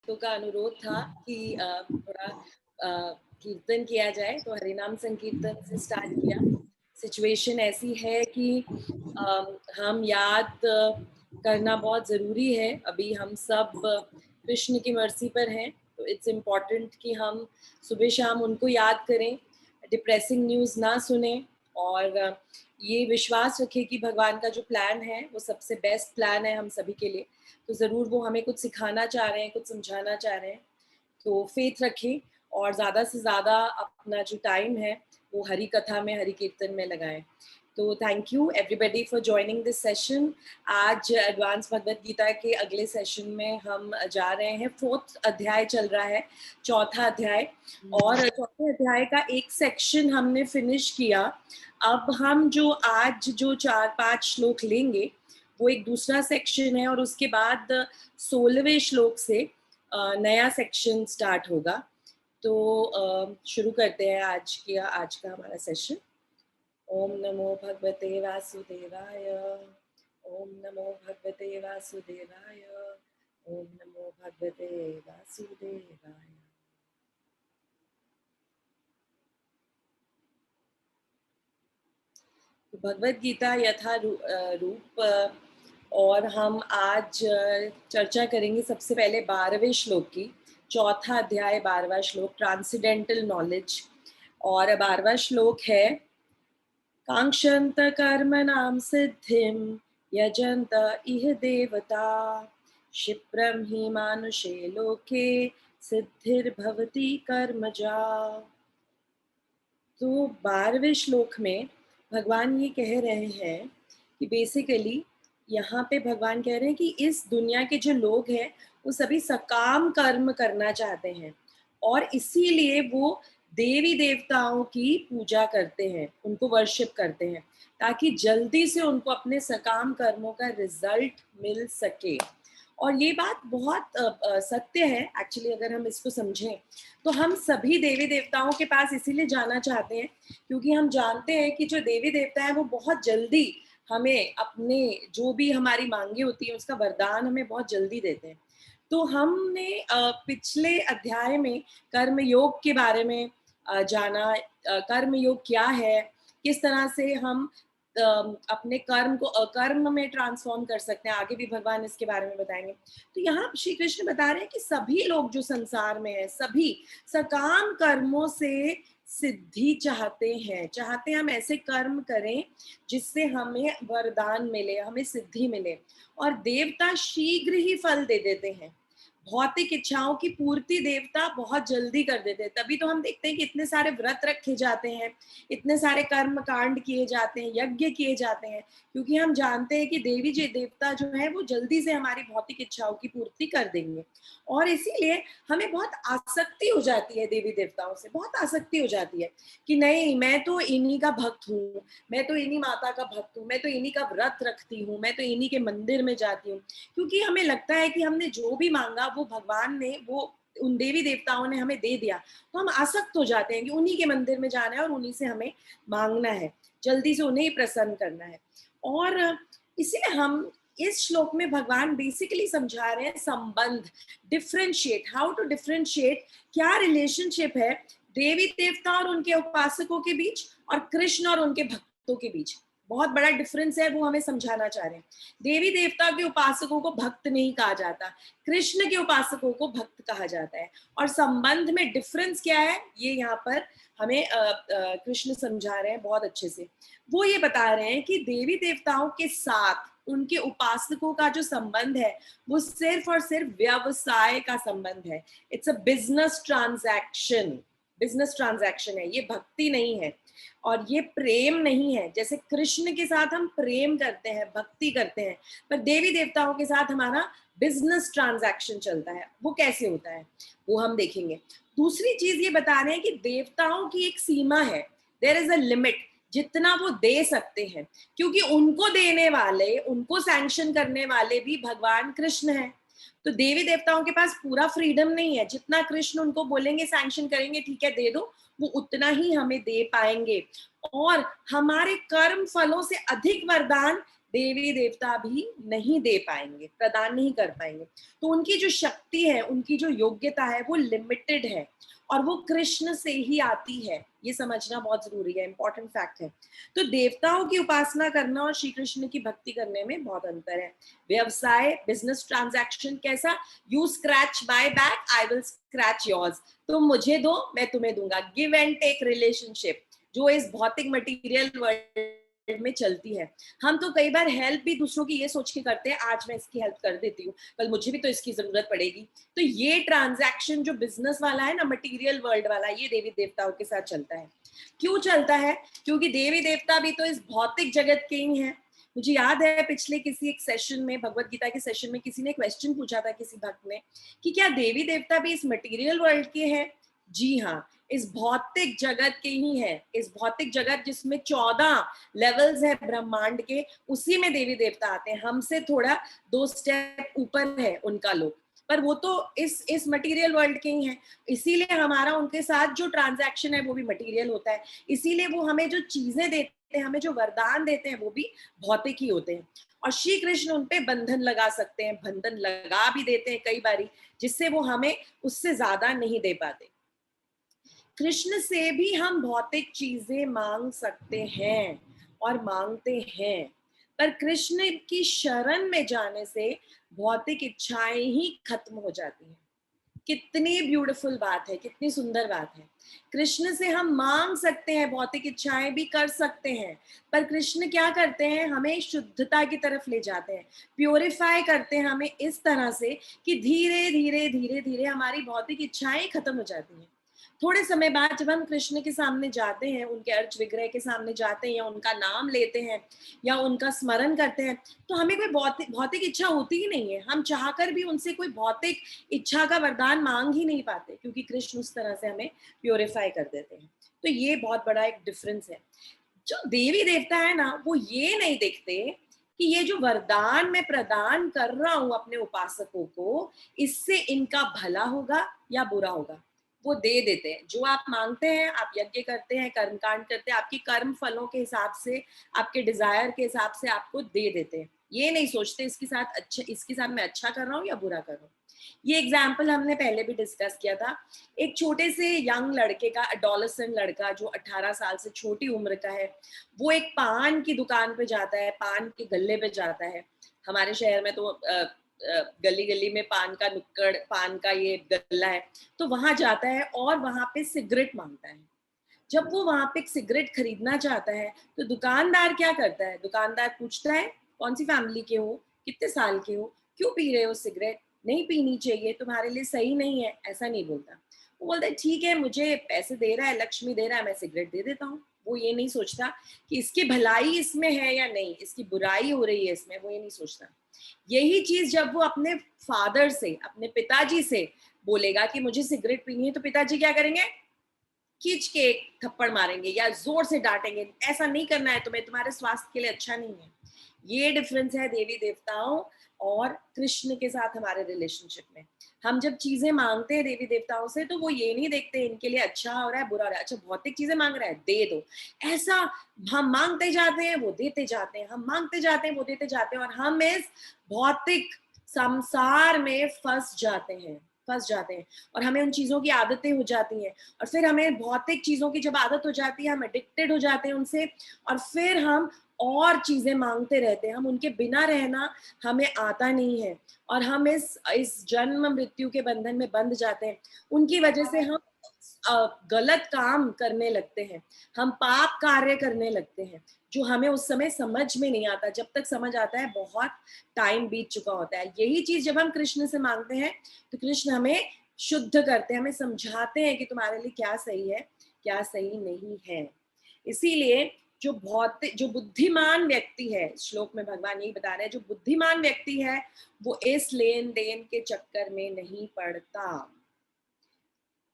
भक्तों का अनुरोध था कि थोड़ा कीर्तन किया जाए, तो हरिनाम संकीर्तन से स्टार्ट किया। सिचुएशन ऐसी है कि हम याद करना बहुत ज़रूरी है। अभी हम सब कृष्ण की मर्जी पर हैं, तो इट्स इम्पॉर्टेंट कि हम सुबह शाम उनको याद करें, डिप्रेसिंग न्यूज़ ना सुने और ये विश्वास रखें कि भगवान का जो प्लान है वो सबसे बेस्ट प्लान है हम सभी के लिए। तो ज़रूर वो हमें कुछ सिखाना चाह रहे हैं, कुछ समझाना चाह रहे हैं। तो फेथ रखें और ज़्यादा से ज़्यादा अपना जो टाइम है वो हरि कथा में, हरि कीर्तन में लगाएं। तो thank you everybody for joining this session. आज एडवांस भगवत गीता के अगले सेशन में हम जा रहे हैं। 4th अध्याय चल रहा है, 4था अध्याय, और 4थे अध्याय का एक सेक्शन हमने फिनिश किया। अब हम जो आज जो 4-5 श्लोक लेंगे वो एक दूसरा सेक्शन है और उसके बाद 16वें श्लोक से नया सेक्शन स्टार्ट होगा। तो शुरू करते हैं आज का हमारा सेशन। ओम नमो भगवते वासुदेवाय। ओम नमो भगवते वासुदेवाय। ओम नमो भगवते वासुदेवाय। तो भगवत गीता यथा रूप, और हम आज चर्चा करेंगे सबसे पहले 12वें श्लोक की। 4था अध्याय 12वां श्लोक, ट्रांसेंडेंटल नॉलेज। और 12वां श्लोक है, कांक्षन्त कर्मणां सिद्धिं यजन्त इह देवता क्षिप्रं हि मानुषे लोके सिद्धिर्भवति कर्मजा। तो 12वें श्लोक में भगवान ये कह रहे हैं कि बेसिकली यहाँ पे भगवान कह रहे हैं कि इस दुनिया के जो लोग हैं वो सभी सकाम कर्म करना चाहते हैं और इसीलिए वो देवी देवताओं की पूजा करते हैं, उनको वर्शिप करते हैं, ताकि जल्दी से उनको अपने सकाम कर्मों का रिजल्ट मिल सके। और ये बात बहुत सत्य है एक्चुअली। अगर हम इसको समझें तो हम सभी देवी देवताओं के पास इसीलिए जाना चाहते हैं क्योंकि हम जानते हैं कि जो देवी देवता है वो बहुत जल्दी हमें अपने जो भी हमारी मांगे होती है उसका वरदान हमें बहुत जल्दी देते हैं। तो हमने पिछले अध्याय में कर्म योग के बारे में जाना। कर्म योग क्या है, किस तरह से हम अपने कर्म को अकर्म में ट्रांसफॉर्म कर सकते हैं, आगे भी भगवान इसके बारे में बताएंगे। तो यहाँ श्री कृष्ण बता रहे हैं कि सभी लोग जो संसार में है, सभी सकाम कर्मों से सिद्धि चाहते हैं हम ऐसे कर्म करें जिससे हमें वरदान मिले, हमें सिद्धि मिले। और देवता शीघ्र ही फल दे देते हैं। भौतिक इच्छाओं की पूर्ति देवता बहुत जल्दी कर देते हैं। तभी तो हम देखते हैं कि इतने सारे व्रत रखे जाते हैं, इतने सारे कर्म कांड किए जाते हैं, यज्ञ किए जाते हैं, क्योंकि हम जानते हैं कि देवी जी देवता जो है वो जल्दी से हमारी भौतिक इच्छाओं की पूर्ति कर देंगे। और इसीलिए हमें बहुत आसक्ति हो जाती है देवी देवताओं से, बहुत आसक्ति हो जाती है कि नहीं, मैं तो इन्हीं का भक्त हूँ, मैं तो इन्हीं माता का भक्त हूँ, मैं तो इन्हीं का व्रत रखती हूँ, मैं तो इन्हीं के मंदिर में जाती हूँ। क्योंकि हमें लगता है कि हमने जो भी मांगा वो भगवान ने, वो उन देवी देवताओं ने हमें दे दिया, तो हम आसक्त हो जाते हैं कि उन्हीं के मंदिर में जाना है और उन्हीं से हमें मांगना है, जल्दी से उन्हें ही प्रसन्न करना है। और इसीलिए हम इस श्लोक में भगवान बेसिकली समझा रहे हैं संबंध, डिफरेंशिएट, हाउ टू डिफरेंशिएट, क्या रिलेशनशिप है देवी देवता और उनके उपासकों के बीच और कृष्ण और उनके भक्तों के बीच। बहुत बड़ा डिफरेंस है, वो हमें समझाना चाह रहे हैं। देवी देवता के उपासकों को भक्त नहीं कहा जाता, कृष्ण के उपासकों को भक्त कहा जाता है। और संबंध में डिफरेंस क्या है ये यहाँ पर हमें कृष्ण समझा रहे हैं बहुत अच्छे से। वो ये बता रहे हैं कि देवी देवताओं के साथ उनके उपासकों का जो संबंध है वो सिर्फ और सिर्फ व्यवसाय का संबंध है। It's a business transaction, business transaction है, ये भक्ति नहीं है और ये प्रेम नहीं है। जैसे कृष्ण के साथ हम प्रेम करते हैं, भक्ति करते हैं, पर देवी देवताओं के साथ हमारा बिजनेस ट्रांजैक्शन चलता है। वो कैसे होता है वो हम देखेंगे। दूसरी चीज ये बता रहे हैं कि देवताओं की एक सीमा है, देयर इज अ लिमिट जितना वो दे सकते हैं, क्योंकि उनको देने वाले, उनको सैंक्शन करने वाले भी भगवान कृष्ण हैं। तो देवी देवताओं के पास पूरा फ्रीडम नहीं है, जितना कृष्ण उनको बोलेंगे सैंक्शन करेंगे, ठीक है दे दो, वो उतना ही हमें दे पाएंगे। और हमारे कर्म फलों से अधिक वरदान देवी देवता भी नहीं दे पाएंगे, प्रदान नहीं कर पाएंगे। तो उनकी जो शक्ति है, उनकी जो योग्यता है वो लिमिटेड है और वो कृष्ण से ही आती है। ये समझना बहुत जरूरी है, इंपॉर्टेंट फैक्ट है। तो देवताओं की उपासना करना और श्री कृष्ण की भक्ति करने में बहुत अंतर है। व्यवसाय, बिजनेस ट्रांजैक्शन कैसा, you scratch my back, I will scratch yours. तुम मुझे दो, मैं तुम्हें दूंगा। गिव एंड टेक रिलेशनशिप जो इस भौतिक मटेरियल वर्ल्ड में चलती है। हम तो कई बार हेल्प भी दूसरों की ये सोच के करते हैं, आज मैं इसकी हेल्प कर देती हूँ, कल मुझे भी तो इसकी जरूरत पड़ेगी। तो ये ट्रांजैक्शन जो बिजनेस वाला है ना, मटेरियल वर्ल्ड वाला, ये देवी देवताओं के साथ चलता है। क्यों चलता है? क्योंकि देवी देवता भी तो इस भौतिक जगत के ही हैं। मुझे याद है पिछले किसी एक सेशन में, भगवत गीता के सेशन में, किसी ने क्वेश्चन पूछा था किसी भक्त ने कि क्या देवी देवता भी इस मटेरियल वर्ल्ड के हैं? जी हाँ, इस भौतिक जगत के ही है। इस भौतिक जगत जिसमें 14 लेवल्स है ब्रह्मांड के, उसी में देवी देवता आते हैं। हमसे थोड़ा 2 स्टेप ऊपर है उनका लोक, पर वो तो इस मटेरियल वर्ल्ड के ही हैं। इसीलिए हमारा उनके साथ जो ट्रांजैक्शन है वो भी मटेरियल होता है। इसीलिए वो हमें जो चीजें देते हैं, हमें जो वरदान देते हैं, वो भी भौतिक ही होते हैं। और श्री कृष्ण उन पे बंधन लगा सकते हैं, बंधन लगा भी देते हैं कई बारी, जिससे वो हमें उससे ज्यादा नहीं दे पाते। कृष्ण से भी हम भौतिक चीजें मांग सकते हैं और मांगते हैं, पर कृष्ण की शरण में जाने से भौतिक इच्छाएं ही खत्म हो जाती हैं। कितनी ब्यूटीफुल बात है, कितनी सुंदर बात है। कृष्ण से हम मांग सकते हैं, भौतिक इच्छाएं भी कर सकते हैं, पर कृष्ण क्या करते हैं, हमें शुद्धता की तरफ ले जाते हैं, प्योरीफाई करते हैं हमें इस तरह से कि धीरे धीरे धीरे धीरे हमारी भौतिक इच्छाएं खत्म हो जाती हैं। थोड़े समय बाद जब हम कृष्ण के सामने जाते हैं, उनके अर्च विग्रह के सामने जाते हैं, या उनका नाम लेते हैं, या उनका स्मरण करते हैं, तो हमें कोई भौतिक इच्छा होती ही नहीं है। हम चाहकर भी उनसे कोई भौतिक इच्छा का वरदान मांग ही नहीं पाते, क्योंकि कृष्ण उस तरह से हमें प्योरीफाई कर देते हैं। तो ये बहुत बड़ा एक डिफरेंस है। जो देवी देवता है ना, वो ये नहीं देखते कि ये जो वरदान मैं प्रदान कर रहा हूं अपने उपासकों को, इससे इनका भला होगा या बुरा होगा। वो दे देते हैं। जो आप मांगते हैं, आप यज्ञ करते हैं, कर्मकांड करते हैं, आपकी कर्म फलों के हिसाब से, आपके डिजायर के हिसाब से आपको दे देते हैं। ये नहीं सोचते इसके साथ मैं अच्छा कर रहा हूँ या बुरा कर रहा हूँ। ये एग्जाम्पल हमने पहले भी डिस्कस किया था। एक छोटे से यंग लड़के का, एडोलेसेंट लड़का जो 18 साल से छोटी उम्र का है, वो एक पान की दुकान पे जाता है, पान के गल्ले पे जाता है। हमारे शहर में तो गली गली में पान का नुक्कड़, पान का ये गल्ला है, तो वहां जाता है और वहां पे सिगरेट मांगता है। जब वो वहां पे सिगरेट खरीदना चाहता है, तो दुकानदार क्या करता है, दुकानदार पूछता है कौन सी फैमिली के हो, कितने साल के हो, क्यों पी रहे हो सिगरेट, नहीं पीनी चाहिए, तुम्हारे लिए सही नहीं है, ऐसा नहीं बोलता। वो बोलता है ठीक है, मुझे पैसे दे रहा है, लक्ष्मी दे रहा है, मैं सिगरेट दे देता हूँ। वो ये नहीं सोचता कि इसकी भलाई इसमें है या नहीं, इसकी बुराई हो रही है इसमें, वो ये नहीं सोचता। यही चीज जब वो अपने फादर से, अपने पिताजी से बोलेगा कि मुझे सिगरेट पीनी है, तो पिताजी क्या करेंगे, खींच के एक थप्पड़ मारेंगे या जोर से डांटेंगे, ऐसा नहीं करना है तुम्हें, तुम्हारे स्वास्थ्य के लिए अच्छा नहीं है। ये डिफरेंस है देवी देवताओं और कृष्ण के साथ हमारे रिलेशनशिप में। हम जब चीजें मांगते हैं देवी देवताओं से, तो वो ये नहीं देखते इनके लिए अच्छा हो रहा है बुरा हो रहा है, अच्छा भौतिक चीजें मांग रहा है दे दो, ऐसा। हम मांगते जाते हैं, वो देते जाते हैं, हम मांगते जाते हैं, वो देते जाते हैं, और हम इस भौतिक संसार में फंस जाते हैं और हमें उन चीजों की आदतें हो जाती हैं। और फिर हमें भौतिक चीजों की जब आदत हो जाती है, हम एडिक्टेड हो जाते हैं उनसे, और फिर हम और चीजें मांगते रहते हैं। हम उनके बिना रहना हमें आता नहीं है, और हम इस जन्म मृत्यु के बंधन में बंध जाते हैं। उनकी वजह से हम गलत काम करने लगते हैं, हम पाप कार्य करने लगते हैं, जो हमें उस समय समझ में नहीं आता। जब तक समझ आता है बहुत टाइम बीत चुका होता है। यही चीज जब हम कृष्ण से मांगते हैं, तो कृष्ण हमें शुद्ध करते हैं, हमें समझाते हैं कि तुम्हारे लिए क्या सही है, क्या सही नहीं है। इसीलिए जो बुद्धिमान व्यक्ति है, श्लोक में भगवान यही बता रहे हैं, जो बुद्धिमान व्यक्ति है वो इस लेन देन के चक्कर में नहीं पड़ता।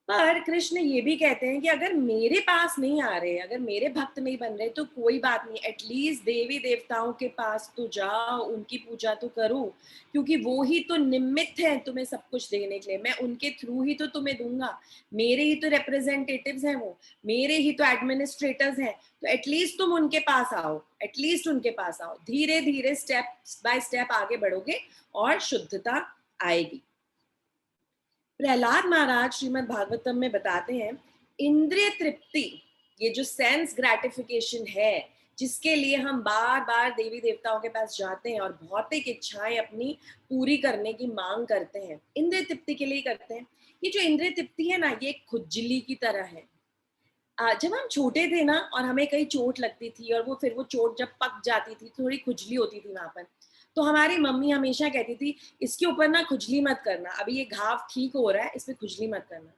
पर कृष्ण ये भी कहते हैं कि अगर मेरे पास नहीं आ रहे, अगर मेरे भक्त नहीं बन रहे तो कोई बात नहीं, एटलीस्ट देवी देवताओं के पास तो जाओ, उनकी पूजा तो करो, क्योंकि वो ही तो निमित्त है तुम्हें सब कुछ देने के लिए। मैं उनके थ्रू ही तो तुम्हें दूंगा, मेरे ही तो रिप्रेजेंटेटिव्स हैं वो, मेरे ही तो एडमिनिस्ट्रेटर्स हैं। तो एटलीस्ट तुम उनके पास आओ, एटलीस्ट उनके पास आओ। धीरे धीरे स्टेप बाय स्टेप आगे बढ़ोगे और शुद्धता आएगी। प्रहलाद महाराज श्रीमद् भागवतम में बताते हैं, इंद्रिय तृप्ति, ये जो सेंस ग्रेटिफिकेशन है, जिसके लिए हम बार बार देवी देवताओं के पास जाते हैं और भौतिक इच्छाएं अपनी पूरी करने की मांग करते हैं, इंद्रिय तृप्ति के लिए करते हैं। ये जो इंद्रिय तृप्ति है ना, ये एक खुजली की तरह है। जब हम छोटे थे ना और हमें कहीं चोट लगती थी और वो चोट जब पक जाती थी, थोड़ी खुजली होती थी वहां पर, तो हमारी मम्मी हमेशा कहती थी, इसके ऊपर ना खुजली मत करना, अभी ये घाव ठीक हो रहा है, इस पे खुजली मत करना।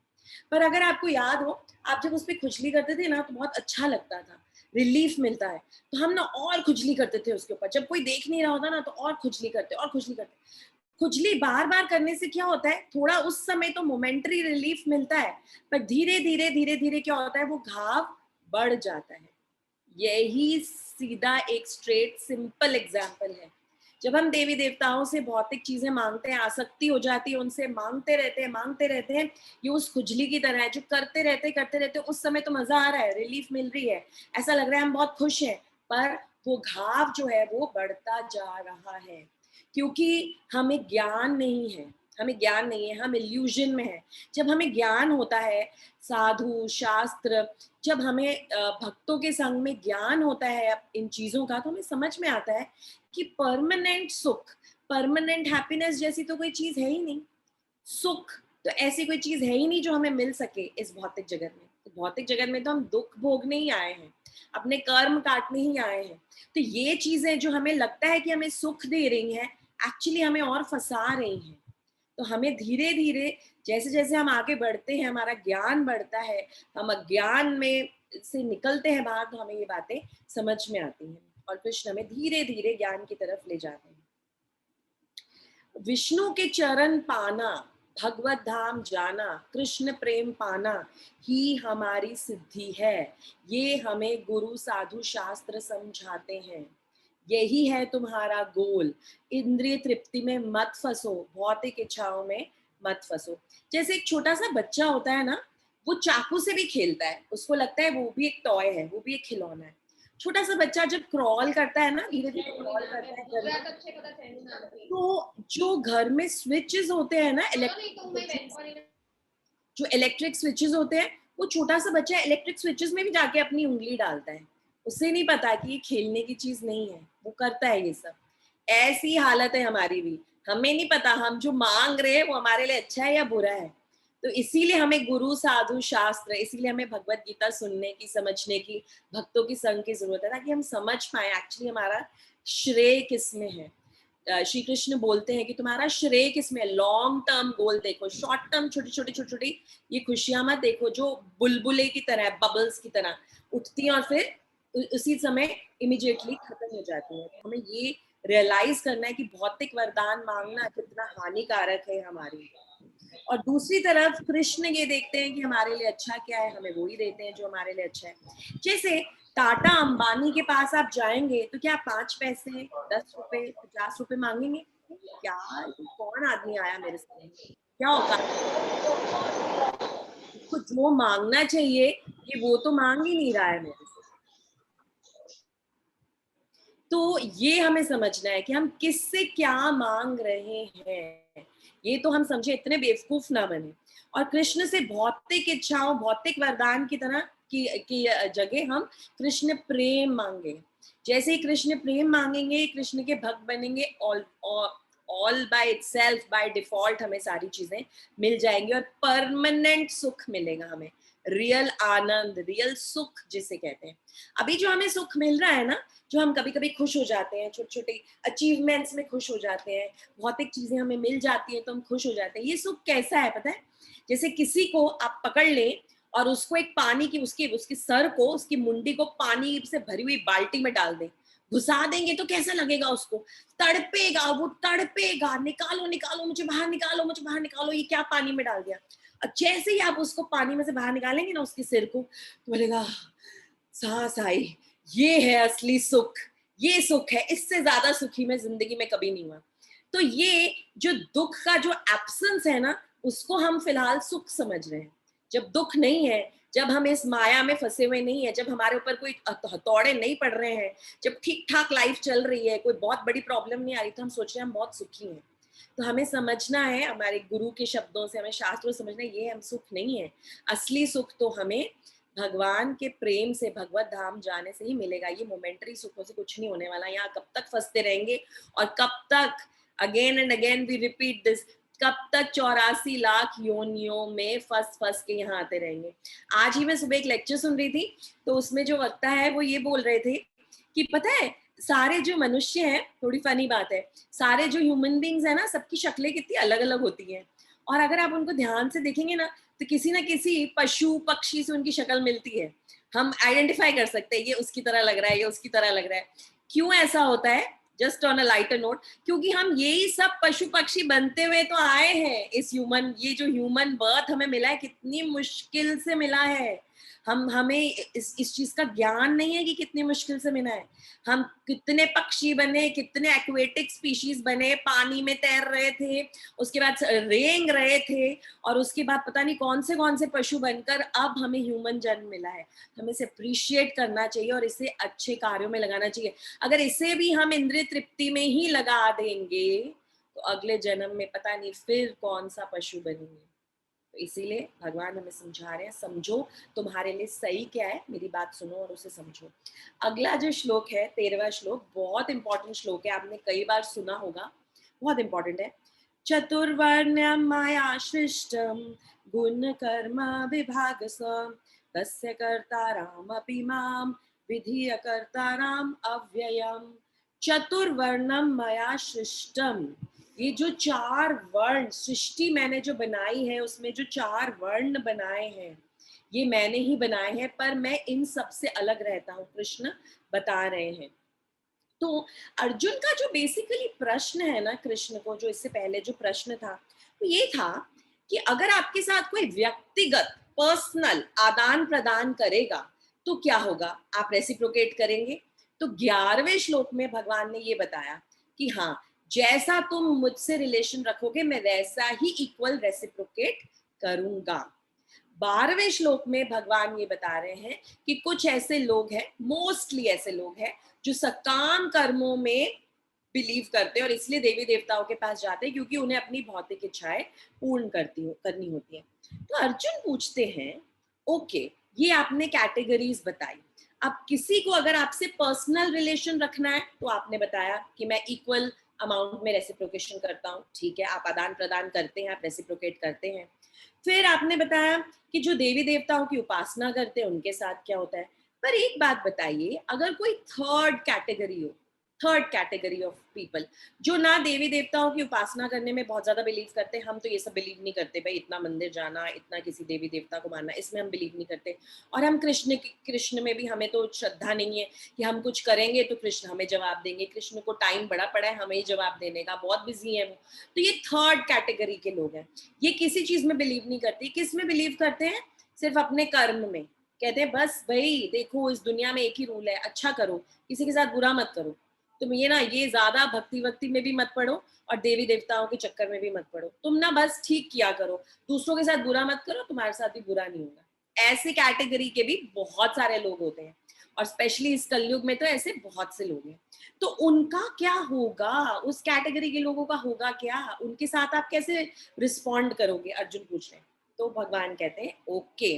पर अगर आपको याद हो, आप जब उस पर खुजली करते थे ना तो बहुत अच्छा लगता था, रिलीफ मिलता है। तो हम ना और खुजली करते थे उसके ऊपर, जब कोई देख नहीं रहा होता ना तो और खुजली करते और खुजली करते। खुजली बार बार करने से क्या होता है, थोड़ा उस समय तो मोमेंटरी रिलीफ मिलता है, पर धीरे धीरे धीरे धीरे क्या होता है, वो घाव बढ़ जाता है। यही सीधा एक स्ट्रेट सिंपल एग्जाम्पल है। जब हम देवी देवताओं से भौतिक चीजें मांगते हैं, आसक्ति हो जाती है, उनसे मांगते रहते हैं, ये उस खुजली की तरह है जो करते रहते उस समय तो मजा आ रहा है, रिलीफ मिल रही है, ऐसा लग रहा है हम बहुत खुश हैं, पर वो घाव जो है वो बढ़ता जा रहा है, क्योंकि हमें ज्ञान नहीं है, हमें ज्ञान नहीं है, हम इल्यूजन में है। जब हमें ज्ञान होता है, साधु शास्त्र, जब हमें भक्तों के संग में ज्ञान होता है इन चीजों का, तो हमें समझ में आता है कि परमानेंट सुख, परमानेंट हैप्पीनेस जैसी तो कोई चीज है ही नहीं। सुख तो ऐसी कोई चीज है ही नहीं जो हमें मिल सके इस भौतिक जगत में। तो भौतिक जगत में तो हम दुख भोगने ही आए हैं, अपने कर्म काटने ही आए हैं। तो ये चीजें जो हमें लगता है कि हमें सुख दे रही हैं, एक्चुअली हमें और फंसा रही हैं। तो हमें धीरे धीरे, जैसे जैसे हम आगे बढ़ते हैं, हमारा ज्ञान बढ़ता है, हम अज्ञान में से निकलते हैं बाहर, तो हमें ये बातें समझ में आती हैं और कृष्ण हमें धीरे धीरे ज्ञान की तरफ ले जाते हैं। विष्णु के चरण पाना, भगवत धाम जाना, कृष्ण प्रेम पाना ही हमारी सिद्धि है, ये हमें गुरु साधु शास्त्र समझाते हैं। यही है तुम्हारा गोल, इंद्रिय तृप्ति में मत फंसो, भौतिक इच्छाओं में मत फंसो। जैसे एक छोटा सा बच्चा होता है ना, वो चाकू से भी खेलता है, उसको लगता है वो भी एक टॉय है, वो भी एक खिलौना है। छोटा सा बच्चा जब क्रॉल करता है ना, धीरे धीरे क्रॉल करता है घर में, तो जो घर में स्विचेस होते हैं ना, जो इलेक्ट्रिक स्विचेस होते हैं, वो छोटा सा बच्चा इलेक्ट्रिक स्विचेस में भी जाके अपनी उंगली डालता है। उसे नहीं पता कि ये खेलने की चीज नहीं है, वो करता है ये सब। ऐसी हालत है हमारी भी, हमें नहीं पता हम जो मांग रहे हैं वो हमारे लिए अच्छा है या बुरा है। तो इसीलिए हमें गुरु साधु शास्त्र, इसीलिए हमें भगवत गीता सुनने की, समझने की, भक्तों की संग की जरूरत है, ताकि हम समझ पाए एक्चुअली हमारा श्रेय किसमें है। श्री कृष्ण बोलते हैं कि तुम्हारा श्रेय किसमें, लॉन्ग टर्म गोल देखो, शॉर्ट टर्म छोटी छोटी छोटी छोटी ये खुशियां मत देखो जो बुलबुले की तरह, बबल्स की तरह उठती हैं और फिर उसी समय इमिडिएटली खत्म हो जाती है। तो हमें ये रियलाइज करना है कि भौतिक वरदान मांगना कितना हानिकारक है हमारे लिए। और दूसरी तरफ कृष्ण ये देखते हैं कि हमारे लिए अच्छा क्या है, हमें वो ही देते हैं जो हमारे लिए अच्छा है। जैसे टाटा अंबानी के पास आप जाएंगे तो क्या 5 पैसे, 10 रुपए, 50 रुपए मांगेंगे? क्या, कौन आदमी आया मेरे सामने, क्या औकात, उसको जो मांगना चाहिए ये वो तो मांग ही नहीं रहा है मेरे से। तो ये हमें समझना है कि हम किससे क्या मांग रहे हैं, ये तो हम समझे, इतने बेवकूफ ना बने। और कृष्ण से भौतिक इच्छाओं, भौतिक वरदान की तरह की जगह हम कृष्ण प्रेम मांगे। जैसे ही कृष्ण प्रेम मांगेंगे, कृष्ण के भक्त बनेंगे, all by itself, by default हमें सारी चीजें मिल जाएंगी और परमानेंट सुख मिलेगा हमें, रियल आनंद, रियल सुख जिसे कहते हैं। अभी जो हमें सुख मिल रहा है ना, जो हम कभी कभी खुश हो जाते हैं, छोटे छोटे अचीवमेंट्स में खुश हो जाते हैं, भौतिक चीजें हमें मिल जाती हैं तो हम खुश हो जाते हैं, ये सुख कैसा है पता है? जैसे किसी को आप पकड़ लें और उसको एक पानी की, उसके उसके सर को, उसकी मुंडी को पानी से भरी हुई बाल्टी में डाल दें, घुसा देंगे तो कैसा लगेगा उसको, तड़पेगा, वो तड़पेगा, निकालो निकालो मुझे बाहर निकालो, मुझे बाहर निकालो, ये क्या पानी में डाल दिया। और जैसे ही आप उसको पानी में से बाहर निकालेंगे ना उसके सिर को, तो बोलेगा सांस आई, ये है असली सुख, ये सुख है, इससे ज्यादा सुखी मैं जिंदगी में कभी नहीं हुआ। तो ये जो दुख का जो एब्सेंस है ना, उसको हम फिलहाल सुख समझ रहे हैं। जब दुख नहीं है, जब हम इस माया में फंसे हुए नहीं है, जब हमारे ऊपर कोई हथौड़े नहीं पड़ रहे हैं, जब ठीक ठाक लाइफ चल रही है, कोई बहुत बड़ी प्रॉब्लम नहीं आ रही, तो हम सोच रहे हैं हम बहुत सुखी हैं। तो हमें समझना है, हमारे गुरु के शब्दों से, हमें शास्त्रों से समझना है, ये हम सुख नहीं है। असली सुख तो हमें भगवान के प्रेम से, भगवत धाम जाने से ही मिलेगा। ये मोमेंटरी सुखों से कुछ नहीं होने वाला। यहाँ कब तक फंसते रहेंगे, और कब तक, again and again we repeat this, कब तक 84 लाख योनियों में फंस फंस के यहाँ आते रहेंगे। आज ही मैं सुबह एक लेक्चर सुन रही थी, तो उसमें जो वक्ता है वो ये बोल रहे थे कि पता है, सारे जो मनुष्य हैं, थोड़ी फनी बात है, सारे जो ह्यूमन बींग्स है ना, सबकी शक्लें कितनी अलग अलग होती हैं। और अगर आप उनको ध्यान से देखेंगे ना, तो किसी ना किसी पशु पक्षी से उनकी शक्ल मिलती है। हम आइडेंटिफाई कर सकते हैं, ये उसकी तरह लग रहा है, ये उसकी तरह लग रहा है। क्यों ऐसा होता है? Just on a lighter note, क्योंकि हम यही सब पशु पक्षी बनते हुए तो आए हैं। इस ह्यूमन, ये जो ह्यूमन बर्थ हमें मिला है, कितनी मुश्किल से मिला है। हमें इस चीज का ज्ञान नहीं है कि कितनी मुश्किल से मिला है। हम कितने पक्षी बने, कितने एक्वेटिक स्पीशीज बने, पानी में तैर रहे थे, उसके बाद रेंग रहे थे, और उसके बाद पता नहीं कौन से पशु बनकर अब हमें ह्यूमन जन्म मिला है। हमें इसे अप्रिशिएट करना चाहिए और इसे अच्छे कार्यों में लगाना चाहिए। अगर इसे भी हम इंद्रिय तृप्ति में ही लगा देंगे, तो अगले जन्म में पता नहीं फिर कौन सा पशु बनेंगे। तो इसीलिए भगवान हमें समझा रहे हैं, समझो तुम्हारे लिए सही क्या है, मेरी बात सुनो और उसे समझो। अगला जो श्लोक है, 13वां श्लोक, बहुत इंपॉर्टेंट श्लोक है, आपने कई बार सुना होगा, बहुत इंपॉर्टेंट है। चतुर्वर्ण्यं माया सृष्टं गुण कर्म विभाग सम तस्य कर्तारामपि मां विधिय कर्ताराम अव्ययम्। चतुर्वर्णम मया सृष्टम, ये जो 4 वर्ण सृष्टि मैंने जो बनाई है, उसमें जो 4 वर्ण बनाए हैं, ये मैंने ही बनाए हैं, पर मैं इन सब से अलग रहता हूँ, कृष्ण बता रहे हैं। तो अर्जुन का जो बेसिकली प्रश्न है ना, कृष्ण को जो इससे पहले जो प्रश्न था, तो ये था कि अगर आपके साथ कोई व्यक्तिगत पर्सनल आदान प्रदान करेगा तो क्या होगा, आप रेसिप्रोकेट करेंगे। तो 11वें श्लोक में भगवान ने ये बताया कि हाँ, जैसा तुम मुझसे रिलेशन रखोगे मैं वैसा ही इक्वल रेसिप्रोकेट करूंगा। 12वें श्लोक में भगवान ये बता रहे हैं कि कुछ ऐसे लोग हैं, मोस्टली ऐसे लोग हैं, जो सकाम कर्मों में बिलीव करते हैं और इसलिए देवी देवताओं के पास जाते हैं, क्योंकि उन्हें अपनी भौतिक इच्छाएं पूर्ण करनी होती है। तो अर्जुन पूछते हैं, ओके, ये आपने कैटेगरीज बताई, अब किसी को अगर आपसे पर्सनल रिलेशन रखना है, तो आपने बताया कि मैं इक्वल अमाउंट में रेसिप्रोकेशन करता हूँ, ठीक है, आप आदान प्रदान करते हैं, आप रेसिप्रोकेट करते हैं। फिर आपने बताया कि जो देवी देवताओं की उपासना करते हैं उनके साथ क्या होता है। पर एक बात बताइए, अगर कोई थर्ड कैटेगरी हो, थर्ड कैटेगरी ऑफ पीपल, जो ना देवी देवताओं की उपासना करने में बहुत ज्यादा बिलीव करते, हम तो ये सब बिलीव नहीं करते भाई, इतना मंदिर जाना, इतना किसी देवी देवता को मानना, इसमें हम बिलीव नहीं करते, और हम कृष्ण में भी हमें तो श्रद्धा नहीं है कि हम कुछ करेंगे तो कृष्ण हमें जवाब देंगे, कृष्ण को टाइम बड़ा पड़ा है हमें ही जवाब देने का, बहुत बिजी है वो। तो ये थर्ड कैटेगरी के लोग हैं, ये किसी चीज में बिलीव नहीं करती। किस में बिलीव करते हैं? सिर्फ अपने कर्म में। कहते हैं बस भाई देखो, इस दुनिया में एक ही रूल है, अच्छा करो, किसी के साथ बुरा मत करो। तुम ये ना, ये ज्यादा भक्ति वक्ति में भी मत पड़ो और देवी देवताओं के चक्कर में भी मत पड़ो, तुम ना बस ठीक किया करो, दूसरों के साथ बुरा मत करो, तुम्हारे साथ भी बुरा नहीं होगा। ऐसी कैटेगरी के भी बहुत सारे लोग होते हैं, और स्पेशली इस कलयुग में तो ऐसे बहुत से लोग हैं। तो उनका क्या होगा, उस कैटेगरी के लोगों का होगा क्या, उनके साथ आप कैसे रिस्पॉन्ड करोगे, अर्जुन पूछ रहे हैं। तो भगवान कहते हैं ओके,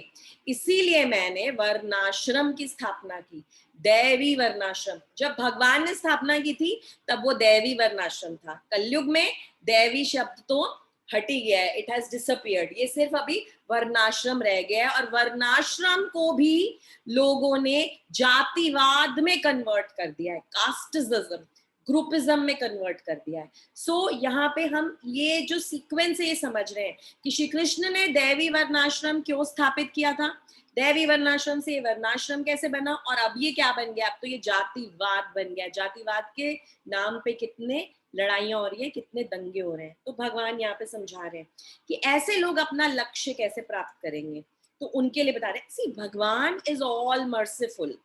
इसीलिए मैंने वर्णाश्रम की स्थापना की, दैवी वर्णाश्रम। जब भगवान ने स्थापना की थी तब वो दैवी वर्णाश्रम था, कलयुग में दैवी शब्द तो हट ही गया है, इट हैज डिसअपियर्ड, ये सिर्फ अभी वर्णाश्रम रह गया है। और वर्णाश्रम को भी लोगों ने जातिवाद में कन्वर्ट कर दिया है, कास्टिज्म, ग्रुपिज्म में कन्वर्ट कर दिया है। सो यहाँ पे हम ये जो सीक्वेंस है ये समझ रहे हैं कि श्री कृष्ण ने दैवी वर्णाश्रम क्यों स्थापित किया था, दैवी वर्णाश्रम से ये वर्णाश्रम कैसे बना, और अब ये क्या बन गया, अब तो ये जातिवाद बन गया। जातिवाद के नाम पे कितने लड़ाइयां हो रही है, कितने दंगे हो रहे हैं। तो भगवान यहाँ पे समझा रहे हैं कि ऐसे लोग अपना लक्ष्य कैसे प्राप्त करेंगे। तो उनके लिए बता रहे हैं, सी भगवान is all merciful,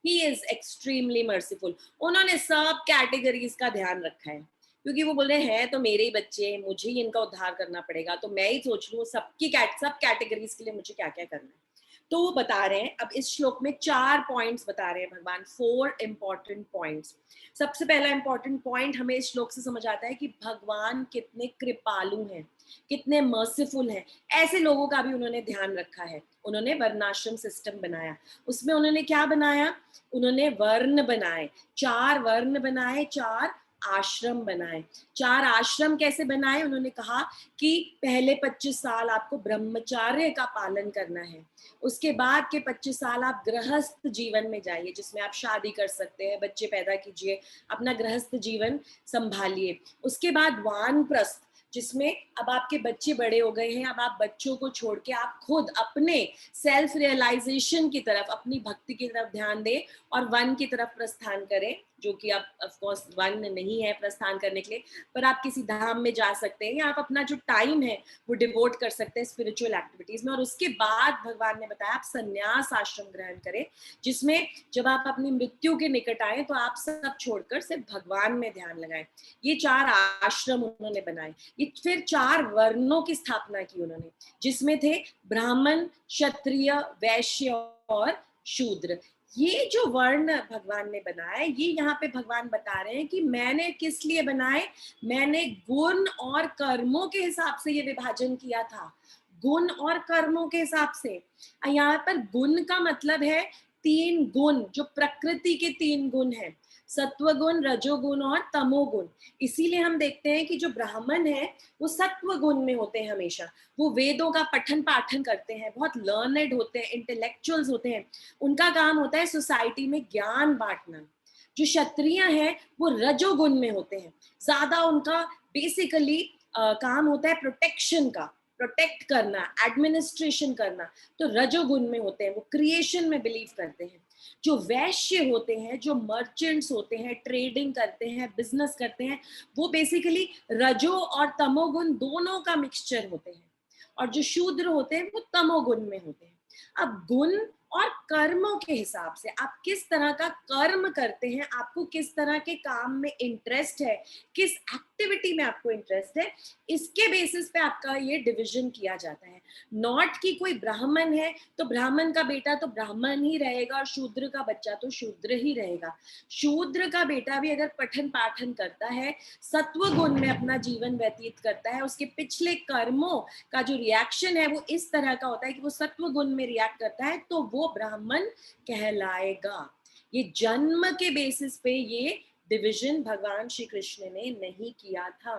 he is extremely merciful. उन्होंने सब कैटेगरीज का ध्यान रखा है, क्योंकि वो बोल रहे हैं तो मेरे ही बच्चे, मुझे ही इनका उद्धार करना पड़ेगा, तो मैं ही सोच लूँ सब कैटेगरीज के लिए मुझे क्या क्या करना है। तो वो बता रहे हैं, अब इस श्लोक में 4 पॉइंट्स बता रहे हैं भगवान, 4 इंपॉर्टेंट पॉइंट्स। सबसे पहला इंपॉर्टेंट पॉइंट हमें इस श्लोक से समझ आता है कि भगवान कितने कृपालु हैं, कितने मर्सीफुल हैं। ऐसे लोगों का भी उन्होंने ध्यान रखा है। उन्होंने वर्णाश्रम सिस्टम बनाया, उसमें उन्होंने क्या बनाया, उन्होंने वर्ण बनाए, 4 वर्ण बनाए, 4 आश्रम बनाए। 4 आश्रम कैसे बनाए, उन्होंने कहा कि पहले 25 साल आपको ब्रह्मचार्य का पालन करना है, उसके बाद के 25 साल आप गृहस्थ जीवन में जाइए, जिसमें आप शादी कर सकते हैं, बच्चे पैदा कीजिए, अपना गृहस्थ जीवन संभालिए। उसके बाद वानप्रस्थ, जिसमें अब आपके बच्चे बड़े हो गए हैं, अब आप बच्चों को छोड़ के आप खुद अपने सेल्फ रियलाइजेशन की तरफ, अपनी भक्ति की तरफ ध्यान दें और वन की तरफ प्रस्थान करें, जो कि अब ऑफ कोर्स वन नहीं है प्रस्थान करने के लिए, पर आप किसी धाम में जा सकते हैं, या आप अपना जो टाइम है वो डिवोट कर सकते हैं स्पिरिचुअल एक्टिविटीज में। और उसके बाद भगवान ने बताया आप संन्यास आश्रम ग्रहण करें, जिसमें जब आप अपनी मृत्यु के निकट आए तो आप सब छोड़कर सिर्फ भगवान में ध्यान लगाएं। ये 4 आश्रम उन्होंने बनाए। ये फिर 4 वर्णों की स्थापना की उन्होंने, जिसमें थे ब्राह्मण, क्षत्रिय, वैश्य और शूद्र। ये जो वर्ण भगवान ने बनाए, ये यहाँ पे भगवान बता रहे हैं कि मैंने किस लिए बनाए, मैंने गुण और कर्मों के हिसाब से ये विभाजन किया था, गुण और कर्मों के हिसाब से। यहाँ पर गुण का मतलब है 3 गुण, जो प्रकृति के 3 गुण हैं, सत्वगुण, रजोगुण और तमोगुण। इसीलिए हम देखते हैं कि जो ब्राह्मण है वो सत्व गुण में होते हैं हमेशा, वो वेदों का पठन पाठन करते हैं, बहुत लर्नेड होते हैं, इंटेलेक्चुअल्स होते हैं, उनका काम होता है सोसाइटी में ज्ञान बांटना। जो क्षत्रिय हैं वो रजोगुण में होते हैं, ज्यादा उनका बेसिकली काम होता है प्रोटेक्शन का, प्रोटेक्ट करना, एडमिनिस्ट्रेशन करना, तो रजोगुण में होते हैं, वो क्रिएशन में बिलीव करते हैं। जो वैश्य होते हैं, जो मर्चेंट्स होते हैं, ट्रेडिंग करते हैं, बिजनेस करते हैं, वो बेसिकली रजो और तमोगुण दोनों का मिक्सचर होते हैं। और जो शूद्र होते हैं वो तमोगुण में होते हैं। अब गुण और कर्मों के हिसाब से आप किस तरह का कर्म करते हैं, आपको किस तरह के काम में इंटरेस्ट है, किस एक्टिविटी में आपको इंटरेस्ट है, इसके बेसिस पे आपका ये डिवीजन किया जाता है। नॉट कि कोई ब्राह्मण है तो ब्राह्मण का बेटा तो ब्राह्मण ही रहेगा और शूद्र का बच्चा तो शूद्र ही रहेगा। शूद्र का बेटा भी अगर पठन पाठन करता है, सत्व गुण में अपना जीवन व्यतीत करता है, उसके पिछले कर्मों का जो रिएक्शन है वो इस तरह का होता है कि वो सत्व गुण में रिएक्ट करता है, तो वो ब्राह्मण कहलाएगा। ये जन्म के बेसिस पे ये डिवीजन भगवान श्री कृष्ण ने नहीं किया था।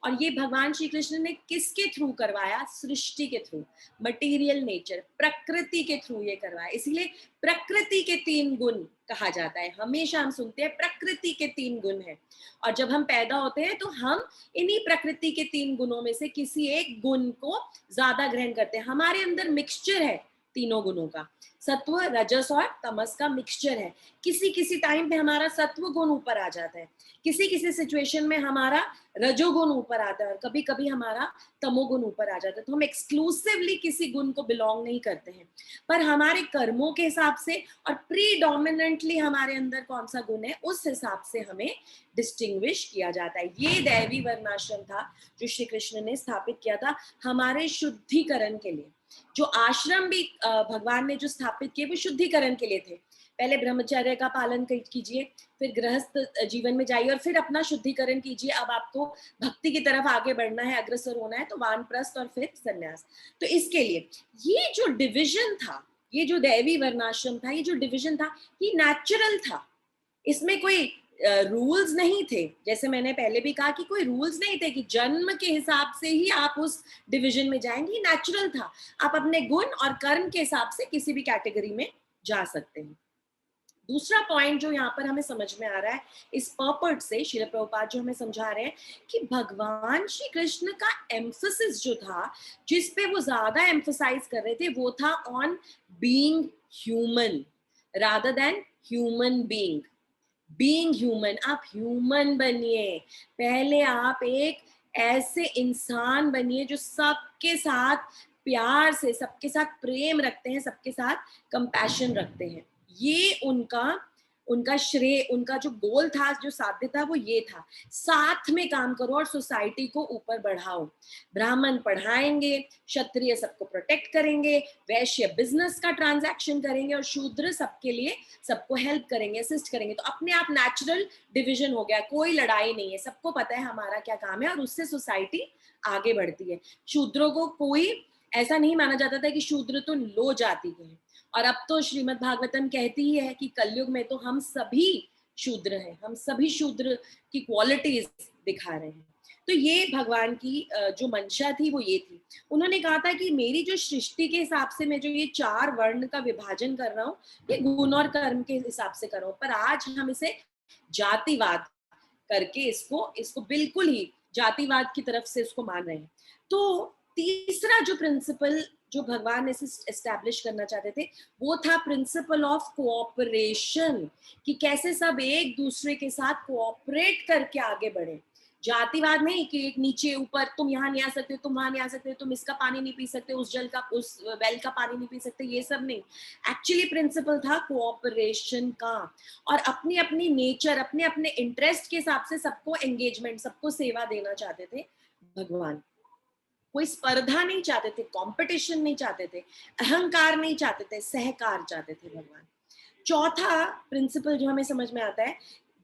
और ये भगवान श्री कृष्ण ने किसके थ्रू करवाया, सृष्टि के थ्रू, मटेरियल नेचर, प्रकृति के थ्रू ये करवाया। इसीलिए प्रकृति के 3 गुण कहा जाता है। हमेशा हम सुनते हैं प्रकृति के 3 गुण हैं, और जब हम पैदा होते हैं तो हम इन्हीं प्रकृति के 3 गुणों में से किसी एक गुण को ज्यादा ग्रहण करते हैं। हमारे अंदर मिक्सचर है तीनों गुणों का, सत्व, रजस और तमस का मिक्सचर है। किसी किसी टाइम पे हमारा सत्व गुण ऊपर आ जाता है, किसी किसी सिचुएशन में हमारा रजोगुण ऊपर आता है, और कभी कभी हमारा तमोगुण ऊपर आ जाता है। तो हम एक्सक्लूसिवली किसी गुण को बिलोंग नहीं करते हैं, पर हमारे कर्मों के हिसाब से और प्रीडोमिनेंटली हमारे अंदर कौन सा गुण है उस हिसाब से हमें डिस्टिंग्विश किया जाता है। ये दैवी वर्णाश्रम था जो श्री कृष्ण ने स्थापित किया था हमारे शुद्धिकरण के लिए। जो आश्रम भी भगवान ने जो स्थापित किए वो शुद्धिकरण के लिए थे। पहले ब्रह्मचर्य का पालन कीजिए, फिर गृहस्थ जीवन में जाइए और फिर अपना शुद्धिकरण कीजिए। अब आपको भक्ति की तरफ आगे बढ़ना है, अग्रसर होना है, तो वानप्रस्थ और फिर संन्यास। तो इसके लिए ये जो डिविजन था, ये जो दैवी वर्णाश्रम था, ये जो डिविजन था, ये नेचुरल था। इसमें कोई रूल्स नहीं थे। जैसे मैंने पहले भी कहा कि कोई रूल्स नहीं थे कि जन्म के हिसाब से ही आप उस डिवीजन में जाएंगे, नेचुरल था। आप अपने गुण और कर्म के हिसाब से किसी भी कैटेगरी में जा सकते हैं। दूसरा पॉइंट जो यहाँ पर हमें समझ में आ रहा है इस पर्पट से, श्रील प्रभुपाद जो हमें समझा रहे हैं कि भगवान श्री कृष्ण का एम्फोसिस जो था, जिस पे वो ज्यादा एम्फोसाइज कर रहे थे, वो था on being human rather than human being human. आप ह्यूमन बनिए, पहले आप एक ऐसे इंसान बनिए जो सबके साथ प्यार से, सबके साथ प्रेम रखते हैं, सबके साथ कंपैशन रखते हैं। ये उनका उनका श्रेय, उनका जो गोल था, जो साध्य था, वो ये था। साथ में काम करो और सोसाइटी को ऊपर बढ़ाओ। ब्राह्मण पढ़ाएंगे, क्षत्रिय सबको प्रोटेक्ट करेंगे, वैश्य बिजनेस का ट्रांजैक्शन करेंगे और शूद्र सबके लिए सबको हेल्प करेंगे, असिस्ट करेंगे। तो अपने आप नेचुरल डिवीजन हो गया, कोई लड़ाई नहीं है, सबको पता है हमारा क्या काम है और उससे सोसाइटी आगे बढ़ती है। शूद्रों को कोई ऐसा नहीं माना जाता था कि शूद्र तो लो जाति के हैं, और अब तो श्रीमद् भागवतम कहती ही है कि कलयुग में तो हम सभी शूद्र हैं, हम सभी शूद्र की क्वालिटीज दिखा रहे हैं। तो ये भगवान की जो मंशा थी वो ये थी। उन्होंने कहा था कि मेरी जो सृष्टि के हिसाब से मैं जो ये 4 वर्ण का विभाजन कर रहा हूँ, ये गुण और कर्म के हिसाब से कर रहा हूँ, पर आज हम इसे जातिवाद करके इसको इसको बिल्कुल ही जातिवाद की तरफ से इसको मान रहे हैं। तो तीसरा जो प्रिंसिपल जो भगवान ऐसे एस्टैब्लिश करना चाहते थे, वो था प्रिंसिपल ऑफ कोऑपरेशन, कि कैसे सब एक दूसरे के साथ कोऑपरेट करके आगे बढ़े। जातिवाद नहीं कि एक नीचे ऊपर, तुम यहाँ नहीं आ सकते, तुम वहां नहीं आ सकते, तुम इसका पानी नहीं पी सकते, उस जल का, उस वेल का पानी नहीं पी सकते, ये सब नहीं। एक्चुअली प्रिंसिपल था कोऑपरेशन का, और अपनी अपनी नेचर, अपने अपने इंटरेस्ट के हिसाब से सबको एंगेजमेंट, सबको सेवा देना चाहते थे भगवान। कोई स्पर्धा नहीं चाहते थे, कंपटीशन नहीं चाहते थे, अहंकार नहीं चाहते थे, सहकार चाहते थे भगवान। चौथा प्रिंसिपल जो हमें समझ में आता है,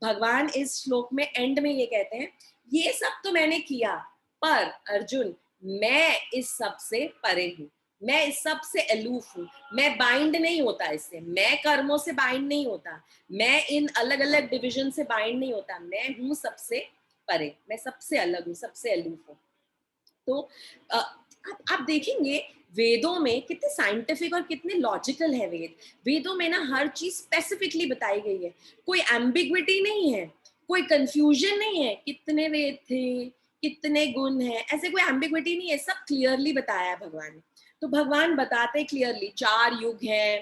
भगवान इस श्लोक में एंड में ये कहते हैं, ये सब तो मैंने किया, पर अर्जुन मैं इस सब से परे हूँ, मैं इस सब से अलूफ हूँ, मैं बाइंड नहीं होता इससे, मैं कर्मों से बाइंड नहीं होता, मैं इन अलग अलग डिविजन से बाइंड नहीं होता, मैं हूँ सबसे परे, मैं सबसे अलग हूँ, सबसे अलूफ हूँ। तो आप देखेंगे वेदों में कितने साइंटिफिक और कितने लॉजिकल है वेदों में ना हर चीज स्पेसिफिकली बताई गई है, कोई एम्बिग्विटी नहीं है, कोई कंफ्यूजन नहीं है, कितने वेद थे, कितने गुण हैं, ऐसे कोई एम्बिग्विटी नहीं है, सब क्लियरली बताया है भगवान ने। तो भगवान बताते क्लियरली 4 युग है,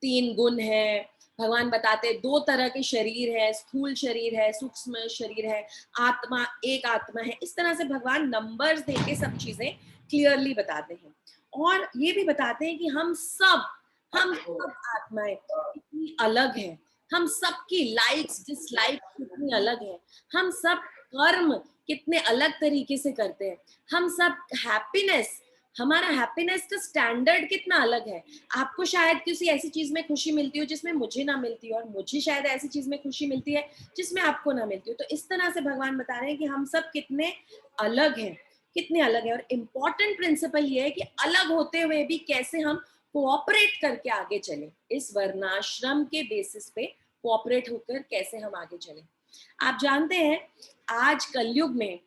3 गुण है, भगवान बताते 2 तरह के शरीर है, स्थूल शरीर है, सूक्ष्म शरीर है, आत्मा, एक आत्मा है। इस तरह से भगवान नंबर्स देके सब चीजें क्लियरली बताते हैं, और ये भी बताते हैं कि हम सब आत्माएं कितनी अलग है, हम सब की लाइक्स डिसलाइक्स कितनी अलग है, हम सब कर्म कितने अलग तरीके से करते हैं, हम सब हैप्पीनेस, हमारा हैप्पीनेस का स्टैंडर्ड कितना अलग है। आपको शायद किसी ऐसी चीज में खुशी मिलती हो जिसमें मुझे ना मिलती हो, और मुझे शायद ऐसी चीज में खुशी मिलती है जिसमें आपको ना मिलती हो। तो इस तरह से भगवान बता रहे हैं कि हम सब कितने अलग हैं, कितने अलग है। और इम्पोर्टेंट प्रिंसिपल ये है कि अलग होते हुए भी कैसे हम कोऑपरेट करके आगे चले, इस वर्णाश्रम के बेसिस पे कोऑपरेट होकर कैसे हम आगे चले। आप जानते हैं आज कलयुग में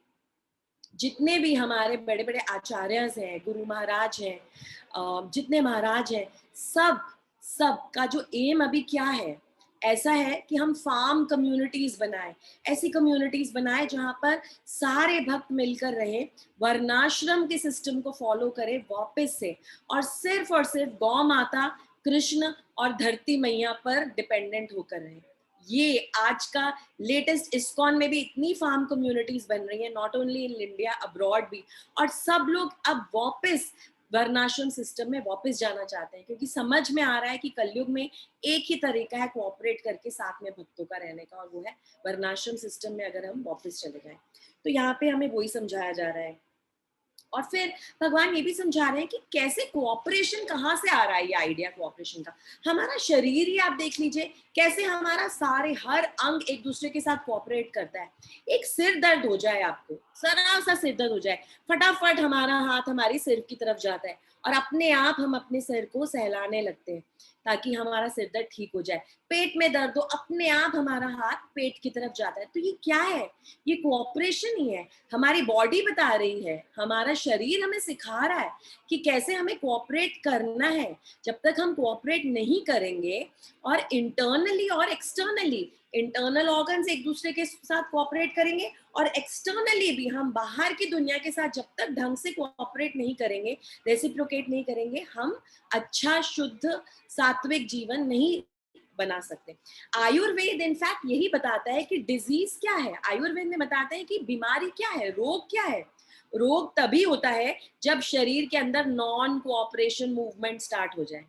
जितने भी हमारे बड़े बड़े आचार्य हैं, गुरु महाराज हैं, जितने महाराज हैं, सब सब का जो एम अभी क्या है, ऐसा है कि हम फार्म कम्युनिटीज बनाए, ऐसी कम्युनिटीज बनाए जहां पर सारे भक्त मिलकर रहे, वर्णाश्रम के सिस्टम को फॉलो करें वापस से, और सिर्फ गौ माता, कृष्ण और धरती मैया पर डिपेंडेंट होकर रहे। ये आज का लेटेस्ट इस्कॉन में भी इतनी फार्म कम्युनिटीज बन रही है, not only in India, abroad भी, और सब लोग अब वापस वर्णाश्रम सिस्टम में वापस जाना चाहते हैं, क्योंकि समझ में आ रहा है कि कलयुग में एक ही तरीका है कोऑपरेट करके साथ में भक्तों का रहने का, और वो है वर्णाश्रम सिस्टम में अगर हम वापस चले जाएं। तो यहाँ पे हमें वही समझाया जा रहा है। और फिर भगवान ये भी समझा रहे हैं कि कैसे कोऑपरेशन, कहाँ से आ रहा है ये आइडिया कोऑपरेशन का। हमारा शरीर ही आप देख लीजिए, कैसे हमारा सारे हर अंग एक दूसरे के साथ कोऑपरेट करता है। एक सिर दर्द हो जाए आपको, जरा सा सिर दर्द हो जाए, फटाफट हमारा हाथ हमारी सिर की तरफ जाता है और अपने आप हम अपने सिर को सहलाने लगते हैं। ताकि हमारा सिर दर्द ठीक हो जाए। पेट में दर्द हो, अपने आप हमारा हाथ पेट की तरफ जाता है। तो ये क्या है? ये कोऑपरेशन ही है। हमारी बॉडी बता रही है, हमारा शरीर हमें सिखा रहा है कि कैसे हमें कोऑपरेट करना है। जब तक हम कोऑपरेट नहीं करेंगे और इंटरनली और एक्सटर्नली, इंटरनल ऑर्गन्स एक दूसरे के साथ कोऑपरेट करेंगे और एक्सटर्नली भी हम बाहर की दुनिया के साथ जब तक ढंग से कोऑपरेट नहीं करेंगे, रेसिप्रोकेट नहीं करेंगे, हम अच्छा शुद्ध सात्विक जीवन नहीं बना सकते। आयुर्वेद इनफैक्ट यही बताता है कि डिजीज क्या है। आयुर्वेद में बताते हैं कि बीमारी क्या है, रोग क्या है। रोग तभी होता है जब शरीर के अंदर नॉन कोऑपरेशन मूवमेंट स्टार्ट हो जाए,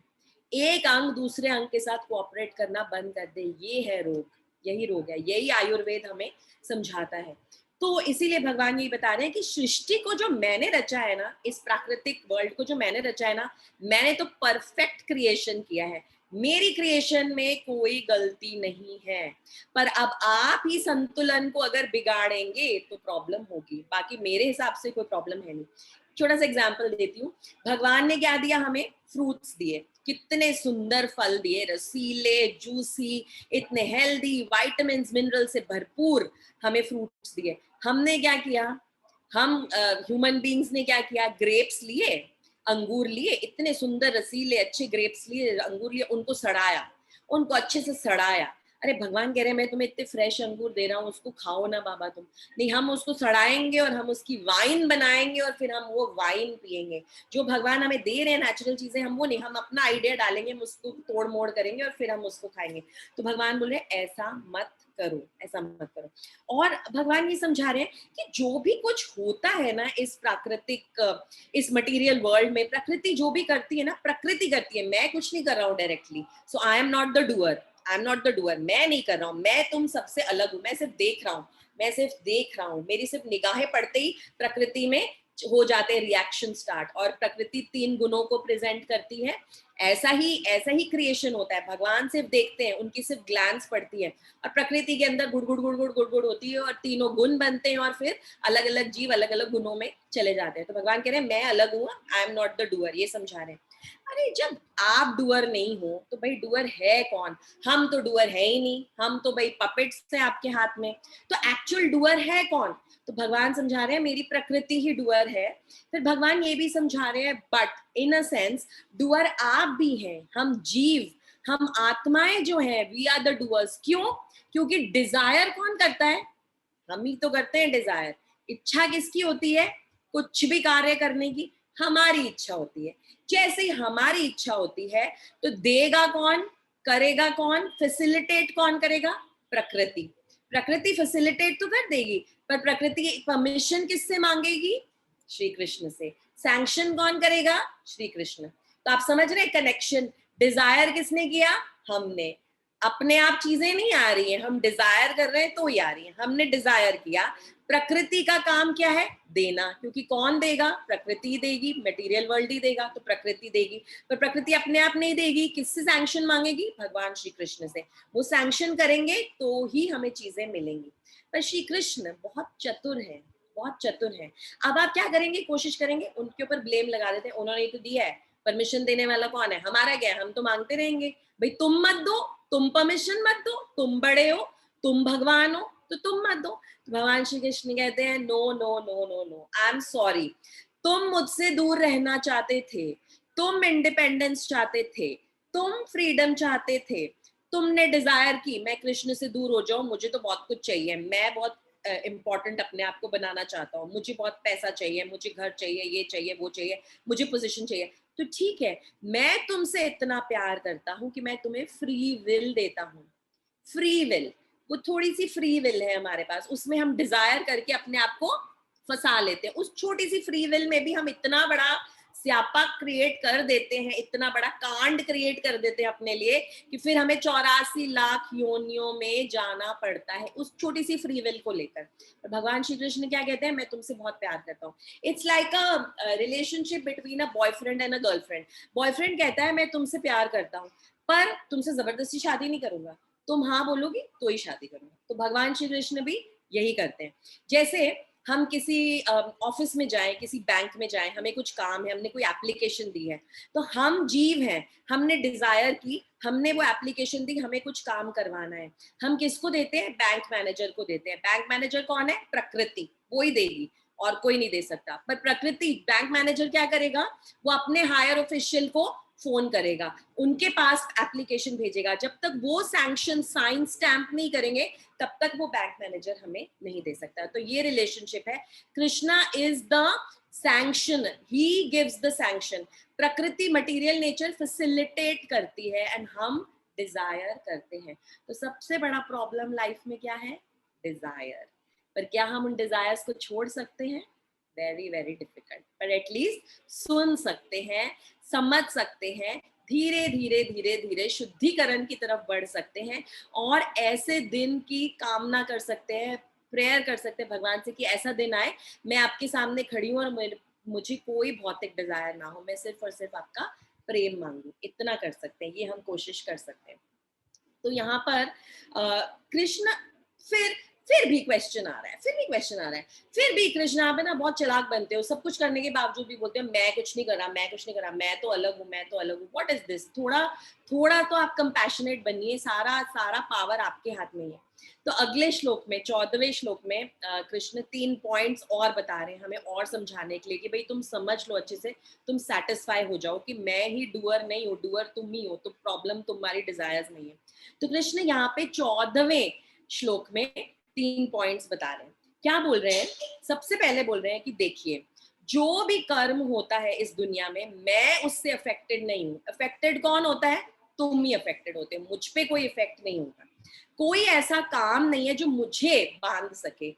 एक अंग दूसरे अंग के साथ कोऑपरेट करना बंद कर दे, ये है रोग। यही रोग है, यही आयुर्वेद हमें समझाता है। तो इसीलिए भगवान यही बता रहे हैं कि सृष्टि को जो मैंने रचा है ना, इस प्राकृतिक वर्ल्ड को जो मैंने रचा है ना, मैंने तो परफेक्ट क्रिएशन किया है। मेरी क्रिएशन में कोई गलती नहीं है। पर अब आप ही संतुलन को अगर बिगाड़ेंगे तो प्रॉब्लम होगी, बाकी मेरे हिसाब से कोई प्रॉब्लम है नहीं। छोटा सा एग्जांपल देती हूँ। भगवान ने क्या दिया हमें? फ्रूट्स दिए, कितने सुंदर फल दिए, रसीले, जूसी, इतने हेल्दी, विटामिन मिनरल से भरपूर हमें फ्रूट्स दिए। हमने क्या किया? हम ह्यूमन बींग्स ने क्या किया? ग्रेप्स लिए, अंगूर लिए, इतने सुंदर रसीले अच्छे ग्रेप्स लिए, अंगूर लिए, उनको सड़ाया, उनको अच्छे से सड़ाया। अरे भगवान कह रहे हैं मैं तुम्हें इतने फ्रेश अंगूर दे रहा हूँ, उसको खाओ ना बाबा तुम। नहीं, हम उसको सड़ाएंगे और हम उसकी वाइन बनाएंगे और फिर हम वो वाइन पिएंगे। जो भगवान हमें दे रहे हैं नेचुरल चीजें, हम वो नहीं, हम अपना आइडिया डालेंगे, हम उसको तोड़ मोड़ करेंगे और फिर हम उसको खाएंगे। तो भगवान बोल रहे हैं ऐसा मत करो, ऐसा मत करो। और भगवान ये समझा रहे हैं कि जो भी कुछ होता है ना इस प्राकृतिक, इस मटेरियल वर्ल्ड में, प्रकृति जो भी करती है ना, प्रकृति करती है, मैं कुछ नहीं कर रहा हूँ directly. So I am not the doer, I am not the doer, मैं नहीं कर रहा हूँ, मैं तुम सबसे अलग हूँ, मैं सिर्फ देख रहा हूँ, मैं सिर्फ देख रहा हूँ। मेरी सिर्फ निगाहें पड़ते ही प्रकृति में हो जाते हैं रिएक्शन स्टार्ट, और प्रकृति 3 गुणों को प्रेजेंट करती है। ऐसा ही क्रिएशन होता है। भगवान सिर्फ देखते हैं, उनकी सिर्फ ग्लैंस पड़ती है और प्रकृति के अंदर गुड़ गुड़ गुड़ गुड़ गुड़ गुड़ होती है और तीनों गुण बनते हैं और फिर अलग अलग जीव अलग अलग गुणों में चले जाते हैं। तो भगवान कह रहे हैं मैं अलग हूँ, I am not the doer, ये समझा रहे हैं। अरे जब आप डूअर नहीं हो तो भाई डूअर है कौन? हम तो डूअर है ही नहीं, हम तो भाई पपेट्स हैं आपके हाथ में। तो एक्चुअल डूअर है कौन? तो भगवान समझा रहे हैं मेरी प्रकृति ही डूअर है। फिर भगवान ये भी समझा रहे हैं but in a sense doer आप भी हैं, हम जीव, हम आत्माएं जो हैं, वी आर द डूअर्स। क्यों? क्योंकि डिजायर कौन करता है? हम ही तो करते हैं डिजायर। इच्छा किसकी होती है? कुछ भी कार्य करने की हमारी इच्छा होती है। जैसे ही हमारी इच्छा होती है तो देगा कौन, करेगा कौन, फैसिलिटेट कौन करेगा? प्रकृति। प्रकृति फैसिलिटेट तो कर देगी, पर प्रकृति की परमिशन किससे मांगेगी? श्री कृष्ण से। सैंक्शन कौन करेगा? श्री कृष्ण। तो आप समझ रहे कनेक्शन? डिजायर किसने किया? हमने। अपने आप चीजें नहीं आ रही हैं, हम डिजायर कर रहे हैं तो ही आ रही हैं। हमने डिजायर किया। प्रकृति का काम क्या है? देना, क्योंकि कौन देगा? प्रकृति देगी, मटेरियल वर्ल्ड ही देगा, तो प्रकृति देगी। पर प्रकृति अपने आप नहीं देगी, किससे सैंक्शन मांगेगी? भगवान श्री कृष्ण से। वो सैंक्शन करेंगे तो ही हमें चीजें मिलेंगी। पर श्री कृष्ण बहुत चतुर है, बहुत चतुर है। अब आप क्या करेंगे? कोशिश करेंगे उनके ऊपर ब्लेम लगा देते हैं, उन्होंने तो दिया है, परमिशन देने वाला कौन है? हमारा क्या है, हम तो मांगते रहेंगे। भाई तुम मत दो, तुम परमिशन मत दो, तुम बड़े हो, तुम भगवान हो, तो तुम मत दो। तो भगवान श्री कृष्ण कहते हैं no no no no no, I am sorry. तुम मुझसे दूर रहना चाहते थे, तुम इंडिपेंडेंस चाहते थे, तुम फ्रीडम चाहते थे, तुमने डिजायर की मैं कृष्ण से दूर हो जाऊं, मुझे तो बहुत कुछ चाहिए, मैं बहुत इंपॉर्टेंट अपने आप को बनाना चाहता हूँ, मुझे बहुत पैसा चाहिए, मुझे घर चाहिए, ये चाहिए, वो चाहिए, मुझे पोजीशन चाहिए। तो ठीक है, मैं तुमसे इतना प्यार करता हूं कि मैं तुम्हें फ्री विल देता हूँ। फ्री विल, वो थोड़ी सी फ्री विल है हमारे पास, उसमें हम डिजायर करके अपने आप को फंसा लेते हैं। उस छोटी सी फ्री विल में भी हम इतना बड़ा स्यापा क्रिएट कर देते हैं, इतना बड़ा कांड क्रिएट कर देते हैं अपने लिए कि फिर हमें 84 लाख योनियों में जाना पड़ता है उस छोटी सी फ्री विल को लेकर। और भगवान श्री कृष्ण क्या कहते हैं? मैं तुमसे बहुत प्यार करता हूँ। It's like a relationship between a boyfriend and a girlfriend. Boyfriend कहता है मैं तुमसे प्यार करता हूँ, पर तुमसे जबरदस्ती शादी नहीं करूंगा, तुम हाँ बोलोगी तो ही शादी करूंगा। तो भगवान श्री कृष्ण भी यही करते हैं। जैसे हम किसी ऑफिस में जाएं, किसी बैंक में जाएं, हमें कुछ काम है, हमने कोई एप्लीकेशन दी है, तो हम जीव हैं, हमने डिजायर की, हमने वो एप्लीकेशन दी, हमें कुछ काम करवाना है, हम किसको देते हैं? बैंक मैनेजर को देते हैं। बैंक मैनेजर कौन है? प्रकृति, वो ही देगी और कोई नहीं दे सकता। पर प्रकृति, बैंक मैनेजर क्या करेगा? वो अपने हायर ऑफिशियल को फोन करेगा, उनके पास एप्लीकेशन भेजेगा। जब तक वो सैंक्शन साइन स्टैंप नहीं करेंगे, तब तक वो बैंक मैनेजर हमें नहीं दे सकता। तो ये रिलेशनशिप है। Krishna is the sanction, he gives the sanction. प्रकृति मटेरियल नेचर फैसिलिटेट करती है एंड हम डिजायर करते हैं। तो सबसे बड़ा प्रॉब्लम लाइफ में क्या है? डिजायर। पर क्या हम उन डिजायर्स को छोड़ सकते हैं? Very very difficult. पर एटलीस्ट सुन सकते हैं, समझ सकते हैं, धीरे धीरे धीरे धीरे शुद्धिकरण की तरफ बढ़ सकते हैं और ऐसे दिन की कामना कर सकते हैं, प्रेयर कर सकते हैं भगवान से कि ऐसा दिन आए मैं आपके सामने खड़ी हूँ और मुझे कोई भौतिक डिजायर ना हो, मैं सिर्फ और सिर्फ आपका प्रेम मांगू। इतना कर सकते हैं, ये हम कोशिश कर सकते हैं। तो यहाँ पर कृष्ण, फिर फिर भी क्वेश्चन आ रहा है, फिर भी क्वेश्चन आ रहा है, फिर भी कृष्ण आप है ना बहुत चालाक बनते हो, सब कुछ करने के बावजूद भी बोलते हो मैं कुछ नहीं कर रहा, मैं कुछ नहीं कर रहा, मैं तो अलग हूँ, मैं तो अलग हूँ। What is this? थोड़ा थोड़ा तो आप कंपैशनेट बनिए, सारा सारा पावर आपके हाथ में ही है। तो अगले श्लोक में, 14वें श्लोक में कृष्ण 3 पॉइंट्स और बता रहे हैं हमें और समझाने के लिए कि भाई तुम समझ लो अच्छे से, तुम सेटिस्फाई हो जाओ कि मैं ही डूअर नहीं हूँ, डूअर तुम ही हो, तो प्रॉब्लम तुम्हारी डिजायर्स नहीं है। तो कृष्ण यहाँ पे 14वें श्लोक में 3 पॉइंट्स बता रहे हैं। क्या बोल रहे हैं? सबसे पहले बोल रहे हैं कि देखिए, जो भी कर्म होता है इस दुनिया में, मैं उससे अफेक्टेड नहीं हूं। अफेक्टेड कौन होता है? तुम ही अफेक्टेड होते हो, मुझ पे कोई इफेक्ट नहीं होता। कोई ऐसा काम नहीं है जो मुझे बांध सके।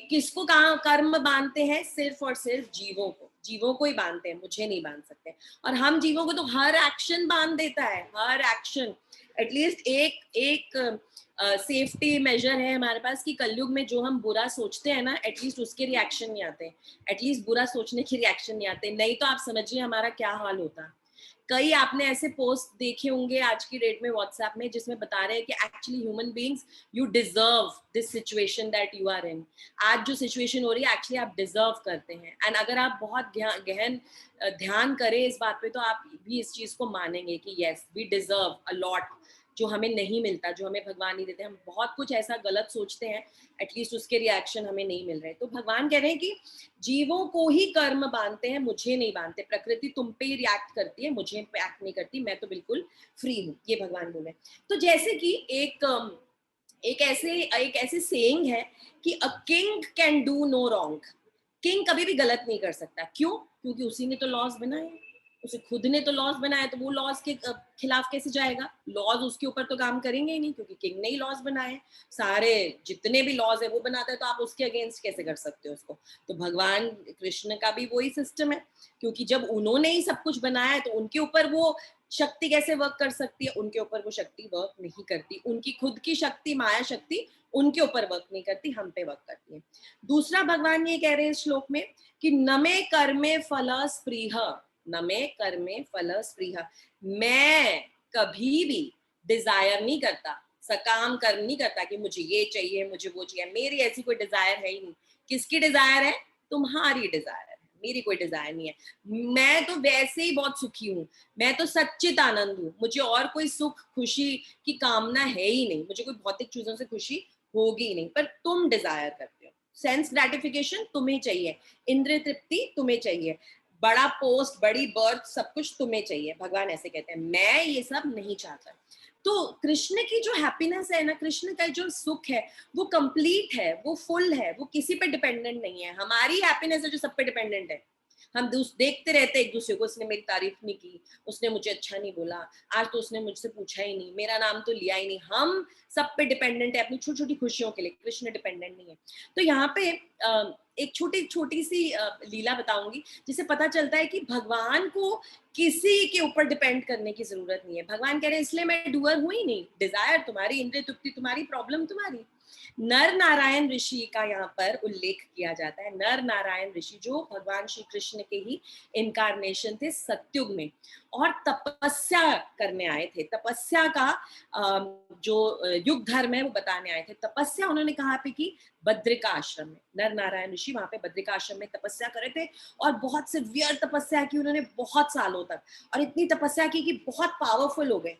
किसको कर्म बांधते हैं? सिर्फ और सिर्फ जीवों को, जीवों को ही बांधते हैं, मुझे नहीं बांध सकते। और हम जीवों को तो हर एक्शन बांध देता है, हर एक्शन। एटलीस्ट एक एक सेफ्टी मेजर है हमारे पास कि कलयुग में जो हम बुरा सोचते हैं ना, एटलीस्ट उसके रिएक्शन नहीं आते, एटलीस्ट बुरा सोचने के रिएक्शन नहीं आते। नहीं तो आप समझिए हमारा क्या हाल होता। कई आपने ऐसे पोस्ट देखे होंगे आज की डेट में व्हाट्सएप में, जिसमें बता रहे हैं कि actually human beings, you deserve this situation that you are in. आज जो सिचुएशन हो रही है एक्चुअली आप डिजर्व करते हैं। एंड अगर आप बहुत गहन ध्यान करें इस बात पे, तो आप भी इस चीज को मानेंगे कि yes we deserve a lot, जो हमें नहीं मिलता, जो हमें भगवान नहीं देते। हम बहुत कुछ ऐसा गलत सोचते हैं, एटलीस्ट उसके रिएक्शन हमें नहीं मिल रहे। तो भगवान कह रहे हैं कि जीवों को ही कर्म बांधते हैं, मुझे नहीं बांधते। प्रकृति तुम पे ही रिएक्ट करती है, मुझे एक्ट नहीं करती, मैं तो बिल्कुल फ्री हूँ, ये भगवान बोले। तो जैसे कि एक ऐसे सेइंग है कि a king can do no wrong. King कभी भी गलत नहीं कर सकता। क्यों? क्योंकि उसी ने तो लॉज बनाए, उसे खुद ने तो लॉज बनाया, तो वो लॉज के खिलाफ कैसे जाएगा? लॉज उसके ऊपर तो काम करेंगे ही नहीं, क्योंकि किंग ने ही लॉज बनाए। सारे जितने भी लॉज है वो बनाता है, तो आप उसके अगेंस्ट कैसे कर सकते हो उसको? तो भगवान कृष्ण का भी वही सिस्टम है, क्योंकि जब उन्होंने ही सब कुछ बनाया है, तो उनके ऊपर वो शक्ति कैसे वर्क कर सकती है? उनके ऊपर वो शक्ति वर्क नहीं करती। उनकी खुद की शक्ति, माया शक्ति उनके ऊपर वर्क नहीं करती, हम पे वर्क करती है। दूसरा भगवान ये कह रहे हैं इस श्लोक में कि नमे कर्मे फल स्पृह, नमे कर्मे फल स्पृह। मैं कभी भी डिजायर नहीं करता, सकाम कर्म नहीं करता कि मुझे ये चाहिए, मुझे वो चाहिए। मेरी ऐसी कोई डिजायर है ही नहीं। किसकी डिजायर है? तुम्हारी डिजायर है, मेरी कोई डिजायर नहीं है। मैं तो वैसे ही बहुत सुखी हूँ, मैं तो सच्चित आनंद हूँ, मुझे और कोई सुख खुशी की कामना है ही नहीं, मुझे कोई भौतिक चीजों से खुशी होगी ही नहीं। पर तुम डिजायर करते हो, सेंस ग्रेटिफिकेशन तुम्हें चाहिए, इंद्रिय तृप्ति तुम्हें चाहिए, बड़ा पोस्ट, बड़ी बर्थ, सब कुछ तुम्हें चाहिए। भगवान ऐसे कहते हैं, मैं ये सब नहीं चाहता। तो कृष्ण की जो हैप्पीनेस है ना, कृष्ण का जो सुख है, वो कंप्लीट है, वो फुल है, वो किसी पे डिपेंडेंट नहीं है। हमारी हैप्पीनेस है जो सब पे डिपेंडेंट है। हम देखते रहते एक दूसरे को, उसने मेरी तारीफ नहीं की, उसने मुझे अच्छा नहीं बोला, आज तो उसने मुझसे पूछा ही नहीं, मेरा नाम तो लिया ही नहीं। हम सब पे डिपेंडेंट है अपनी छोटी छोटी खुशियों के लिए, कृष्ण डिपेंडेंट नहीं है। तो यहाँ पे एक छोटी छोटी सी लीला बताऊंगी, जिससे पता चलता है कि भगवान को किसी के ऊपर डिपेंड करने की जरूरत नहीं है। भगवान कह रहे हैं इसलिए मैं डूअर हूं ही नहीं, डिजायर तुम्हारी, इंद्रिय तृप्ति तुम्हारी, प्रॉब्लम तुम्हारी। नर नारायण ऋषि का यहाँ पर उल्लेख किया जाता है। नर नारायण ऋषि जो भगवान श्री कृष्ण के ही इनकारनेशन थे सत्युग में, और तपस्या करने आए थे। तपस्या का जो युग धर्म है वो बताने आए थे। तपस्या उन्होंने कहाँ पे की? बद्रिका आश्रम में। नर नारायण ऋषि वहां पे बद्रिका आश्रम में तपस्या कर रहे थे, और बहुत सिवियर तपस्या की उन्होंने, बहुत सालों तक, और इतनी तपस्या की कि बहुत पावरफुल हो गए।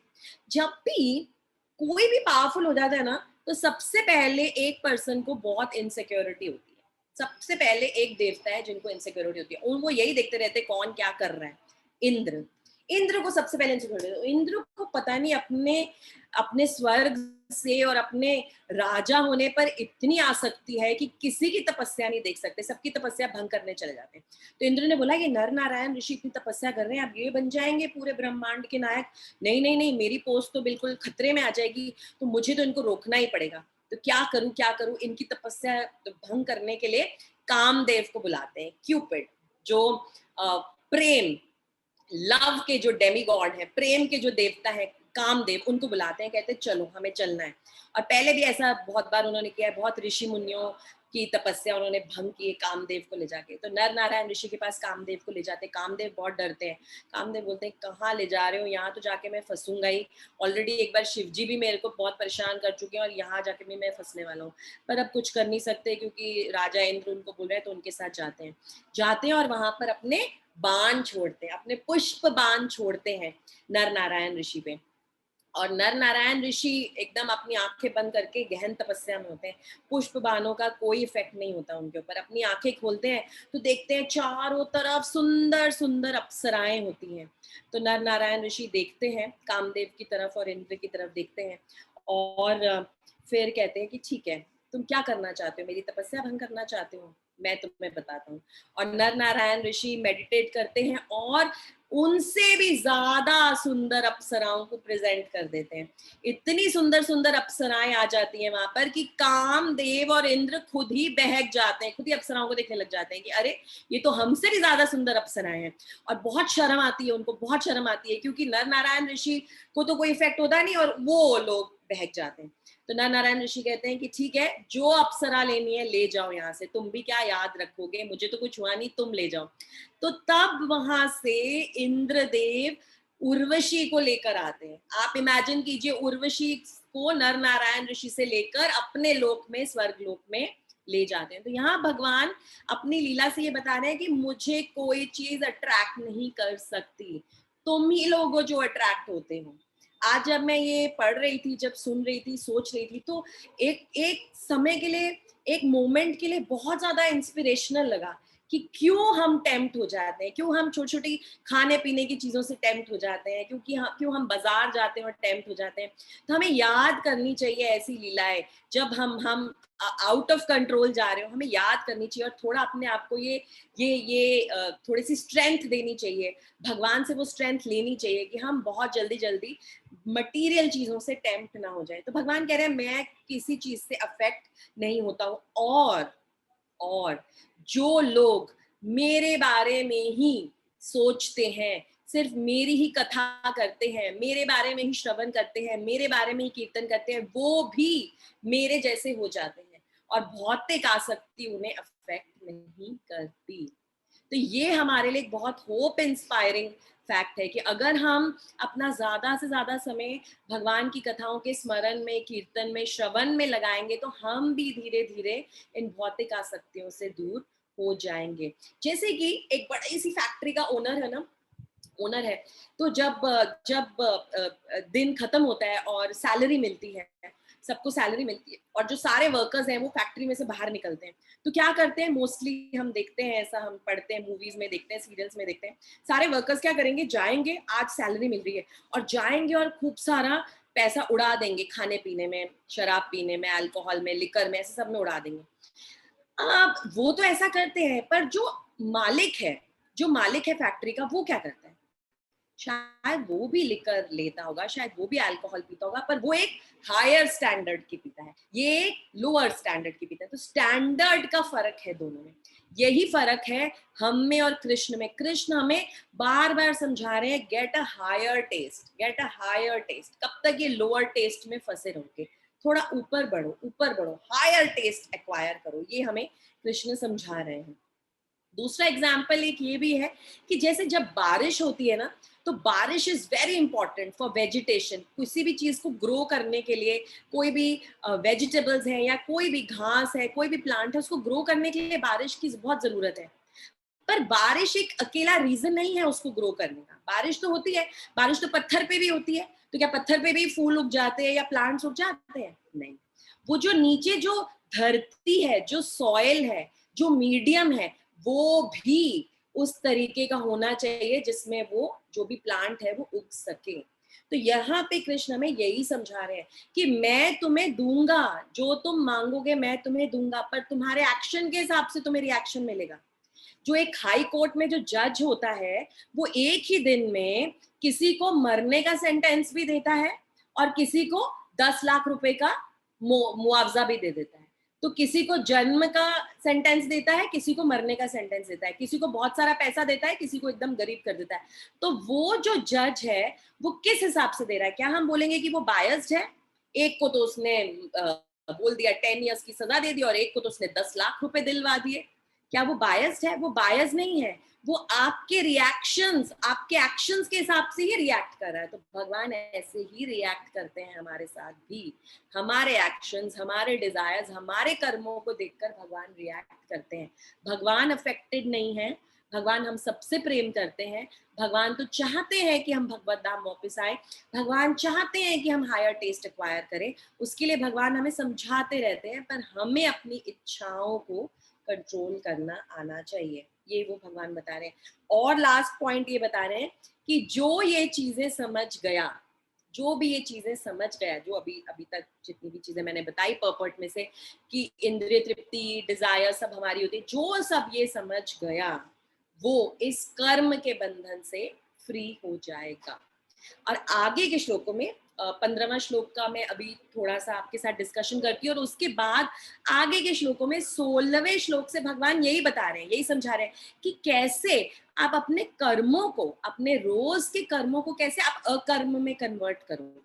जब भी कोई भी पावरफुल हो जाता है ना, तो सबसे पहले एक पर्सन को बहुत इनसिक्योरिटी होती है। सबसे पहले एक देवता है जिनको इनसिक्योरिटी होती है, वो यही देखते रहते हैं कौन क्या कर रहा है। इंद्र। इंद्र को सबसे पहले इनसिक्योरिटी, इंद्र को पता नहीं अपने अपने स्वर्ग से और अपने राजा होने पर इतनी आसक्ति है कि किसी की तपस्या नहीं देख सकते, सबकी तपस्या भंग करने चले जाते हैं। तो इंद्र ने बोला ये नर नारायण ऋषि इतनी तपस्या कर रहे हैं, अब ये बन जाएंगे पूरे ब्रह्मांड के नायक। नहीं नहीं नहीं, मेरी पोस्ट तो बिल्कुल खतरे में आ जाएगी, तो मुझे तो इनको रोकना ही पड़ेगा। तो क्या करूं क्या करूं? इनकी तपस्या भंग करने के लिए कामदेव को बुलाते हैं, क्यूपिड, जो प्रेम, लव के जो डेमी गॉड है, प्रेम के जो देवता है कामदेव, उनको बुलाते हैं, कहते हैं चलो हमें चलना है। और पहले भी ऐसा बहुत बार उन्होंने किया है, बहुत ऋषि मुनियों की तपस्या उन्होंने भंग की है कामदेव को ले जाके। तो नर नारायण ऋषि के पास कामदेव को ले जाते हैं। कामदेव बहुत डरते हैं। कामदेव बोलते हैं कहाँ ले जा रहे हो, यहाँ तो जाके मैं फंसूंगा ही। ऑलरेडी एक बार शिव जी भी मेरे को बहुत परेशान कर चुके हैं, और यहाँ जाके भी मैं फंसने वाला हूँ। पर अब कुछ कर नहीं सकते क्योंकि राजा इंद्र उनको बोल रहे हैं, तो उनके साथ जाते हैं और वहां पर अपने बाण छोड़ते हैं, अपने पुष्प बाण छोड़ते हैं नर नारायण ऋषि पे। और नर नारायण ऋषि एकदम अपनी आंखें बंद करके गहन तपस्या में होते हैं। पुष्प बाणों का कोई इफेक्ट नहीं होता उनके ऊपर। अपनी आंखें खोलते हैं तो देखते हैं चारों तरफ सुंदर सुंदर अप्सराएं होती हैं। तो नर नारायण ऋषि देखते हैं कामदेव की तरफ और इंद्र की तरफ देखते हैं, और फिर कहते हैं कि ठीक है, तुम क्या करना चाहते हो? मेरी तपस्या भंग करना चाहते हो? मैं तुम्हें बताता हूँ। और नर नारायण ऋषि मेडिटेट करते हैं और उनसे भी ज्यादा सुंदर अप्सराओं को प्रेजेंट कर देते हैं। इतनी सुंदर सुंदर अप्सराएं आ जाती हैं वहां पर कि कामदेव और इंद्र खुद ही बहक जाते हैं, खुद ही अप्सराओं को देखने लग जाते हैं कि अरे ये तो हमसे भी ज्यादा सुंदर अप्सराएं हैं। और बहुत शर्म आती है उनको, बहुत शर्म आती है, क्योंकि नर नारायण ऋषि को तो कोई इफेक्ट होता नहीं और वो लोग बहक जाते हैं। तो नर नारायण ऋषि कहते हैं कि ठीक है, जो अप्सरा लेनी है ले जाओ यहाँ से, तुम भी क्या याद रखोगे, मुझे तो कुछ हुआ नहीं, तुम ले जाओ। तो तब वहां से इंद्रदेव उर्वशी को लेकर आते हैं। आप इमेजिन कीजिए, उर्वशी को नर नारायण ऋषि से लेकर अपने लोक में, स्वर्ग लोक में ले जाते हैं। तो यहाँ भगवान अपनी लीला से ये बता रहे हैं कि मुझे कोई चीज अट्रैक्ट नहीं कर सकती, तुम ही लोग हो जो अट्रैक्ट होते हो। आज जब मैं ये पढ़ रही थी, जब सुन रही थी, सोच रही थी, तो एक एक समय के लिए, एक मोमेंट के लिए बहुत ज्यादा इंस्पिरेशनल लगा कि क्यों हम टेम्प्ट हो जाते हैं, क्यों हम छोटी छोटी खाने पीने की चीजों से टेम्प्ट हो जाते हैं, क्यों हम बाजार जाते हैं और टेम्प्ट हो जाते हैं। तो हमें याद करनी चाहिए ऐसी लीलाएं, जब हम आउट ऑफ कंट्रोल जा रहे हो, हमें याद करनी चाहिए और थोड़ा अपने आप को ये थोड़ी सी स्ट्रेंथ देनी चाहिए, भगवान से वो स्ट्रेंथ लेनी चाहिए कि हम बहुत जल्दी जल्दी मटीरियल चीजों से टेम्प्ट ना हो जाए। तो भगवान कह रहे हैं मैं किसी चीज से अफेक्ट नहीं होता हूँ, और जो लोग मेरे बारे में ही सोचते हैं, सिर्फ मेरी ही कथा करते हैं, मेरे बारे में ही श्रवण करते हैं, मेरे बारे में ही कीर्तन करते हैं, वो भी मेरे जैसे हो जाते हैं और भौतिक आसक्ति उन्हें अफेक्ट नहीं करती। तो ये हमारे लिए एक बहुत होप इंस्पायरिंग फैक्ट है कि अगर हम अपना ज्यादा से ज्यादा समय भगवान की कथाओं के स्मरण में, कीर्तन में, श्रवण में लगाएंगे, तो हम भी धीरे धीरे इन भौतिक आसक्तियों से दूर हो जाएंगे। जैसे कि एक बड़ी सी फैक्ट्री का ओनर है, तो जब जब दिन खत्म होता है और सैलरी मिलती है, सबको सैलरी मिलती है, और जो सारे वर्कर्स हैं वो फैक्ट्री में से बाहर निकलते हैं, तो क्या करते हैं, मोस्टली हम देखते हैं, ऐसा हम पढ़ते हैं, मूवीज में देखते हैं, सीरियल्स में देखते हैं, सारे वर्कर्स क्या करेंगे, जाएंगे, आज सैलरी मिल रही है, और जाएंगे और खूब सारा पैसा उड़ा देंगे, खाने पीने में, शराब पीने में, अल्कोहल में, लिकर में, ऐसे सब में उड़ा देंगे। अब वो तो ऐसा करते हैं, पर जो मालिक है फैक्ट्री का, वो क्या करता है, शायद वो भी लिकर लेता होगा, शायद वो भी अल्कोहल पीता होगा, पर वो एक हायर स्टैंडर्ड की पीता है, ये एक लोअर स्टैंडर्ड की पीता है। तो स्टैंडर्ड का फर्क है दोनों में। यही फर्क है हम में और कृष्ण में। कृष्ण हमें बार बार समझा रहे हैं, get a higher test, get a higher test. कब तक ये लोअर टेस्ट में फंसे रहोगे, थोड़ा ऊपर बढ़ो, हायर टेस्ट एक्वायर करो, ये हमें कृष्ण समझा रहे हैं। दूसरा एग्जाम्पल एक ये भी है कि जैसे जब बारिश होती है ना, तो बारिश is very important for vegetation. किसी भी चीज को ग्रो करने के लिए, कोई भी वेजिटेबल्स है या कोई भी घास है, कोई भी प्लांट है, उसको ग्रो करने के लिए बारिश की बहुत जरूरत है। पर बारिश एक अकेला रीजन नहीं है उसको ग्रो करने का। बारिश तो होती है, बारिश तो पत्थर पे भी होती है, तो क्या पत्थर पे भी फूल उग जाते हैं या प्लांट्स उग जाते हैं? नहीं। वो जो नीचे जो धरती है, जो सॉइल है, जो मीडियम है, वो भी उस तरीके का होना चाहिए जिसमें वो जो भी प्लांट है वो उग सके। तो यहाँ पे कृष्ण हमें यही समझा रहे हैं कि मैं तुम्हें दूंगा, जो तुम मांगोगे मैं तुम्हें दूंगा, पर तुम्हारे एक्शन के हिसाब से तुम्हें रिएक्शन मिलेगा। जो एक हाई कोर्ट में जो जज होता है, वो एक ही दिन में किसी को मरने का सेंटेंस भी देता है और किसी को 10 लाख रुपए का मुआवजा भी दे देता है। तो किसी को जन्म का सेंटेंस देता है, किसी को मरने का सेंटेंस देता है, किसी को बहुत सारा पैसा देता है, किसी को एकदम गरीब कर देता है। तो वो जो जज है वो किस हिसाब से दे रहा है? क्या हम बोलेंगे कि वो बायस्ड है? एक को तो उसने बोल दिया 10 ईयर्स की सजा दे दी और एक को तो उसने 10 लाख रुपए दिलवा दिए। क्या वो बायस्ड है? वो बायस नहीं है। वो आपके रिएक्शंस, आपके एक्शंस के हिसाब से ही रिएक्ट कर रहा है। तो भगवान ऐसे ही रिएक्ट करते हैं हमारे साथ भी। हमारे एक्शंस, हमारे डिजायर्स, हमारे कर्मों को देखकर भगवान रिएक्ट करते हैं। भगवान अफेक्टेड नहीं है। भगवान हम सबसे प्रेम करते हैं। भगवान तो चाहते हैं कि हम भगवत धाम वापस आए। भगवान चाहते हैं कि हम हायर टेस्ट एक्वायर करें। उसके लिए भगवान हमें समझाते रहते हैं, पर हमें अपनी इच्छाओं को कंट्रोल करना आना चाहिए। ये वो भगवान बता रहे हैं। और लास्ट पॉइंट ये बता रहे हैं कि जो ये चीजें समझ गया, जो भी ये चीजें समझ गया, जो अभी अभी तक जितनी भी चीजें मैंने बताई पर्पट में से कि इंद्रिय तृप्ति, डिजायर सब हमारी होती है, जो सब ये समझ गया वो इस कर्म के बंधन से फ्री हो जाएगा। और आगे के श्लोकों में 15वां श्लोक का मैं अभी थोड़ा सा आपके साथ डिस्कशन करती हूँ, और उसके बाद आगे के श्लोकों में 16वें श्लोक से भगवान यही बता रहे हैं, यही समझा रहे हैं कि कैसे आप अपने कर्मों को, अपने रोज के कर्मों को कैसे आप अकर्म में कन्वर्ट करोगे।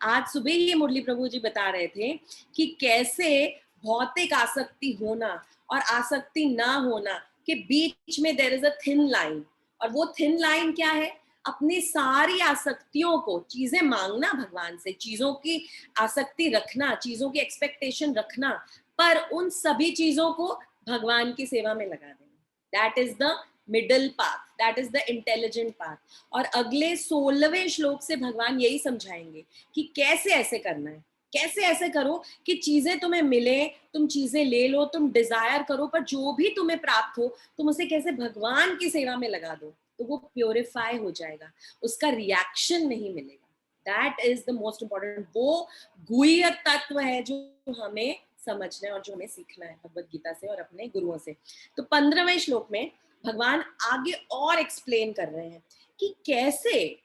आज सुबह ही मुरली प्रभु जी बता रहे थे कि कैसे भौतिक आसक्ति होना और आसक्ति ना होना के बीच में there is a thin line. और वो थिन लाइन क्या है? अपनी सारी आसक्तियों को, चीजें मांगना भगवान से, चीजों की आसक्ति रखना, चीजों की एक्सपेक्टेशन रखना, पर उन सभी चीजों को भगवान की सेवा में लगा देना। That is the middle path, that is the intelligent path. और अगले 16वें श्लोक से भगवान यही समझाएंगे कि कैसे ऐसे करना है। कैसे ऐसे करो कि चीजें तुम्हें मिले, तुम चीजें ले लो, तुम डिजायर करो, पर जो भी तुम्हें प्राप्त हो तुम उसे कैसे भगवान की सेवा में लगा दो, तो वो प्योरीफाई हो जाएगा, उसका रिएक्शन नहीं मिलेगा। That is the most important. वो गुह्य तत्व है जो हमें समझना है और जो हमें सीखना है भगवत गीता से और अपने गुरुओं से। तो 15वें श्लोक में भगवान आगे और एक्सप्लेन कर रहे हैं कि कैसे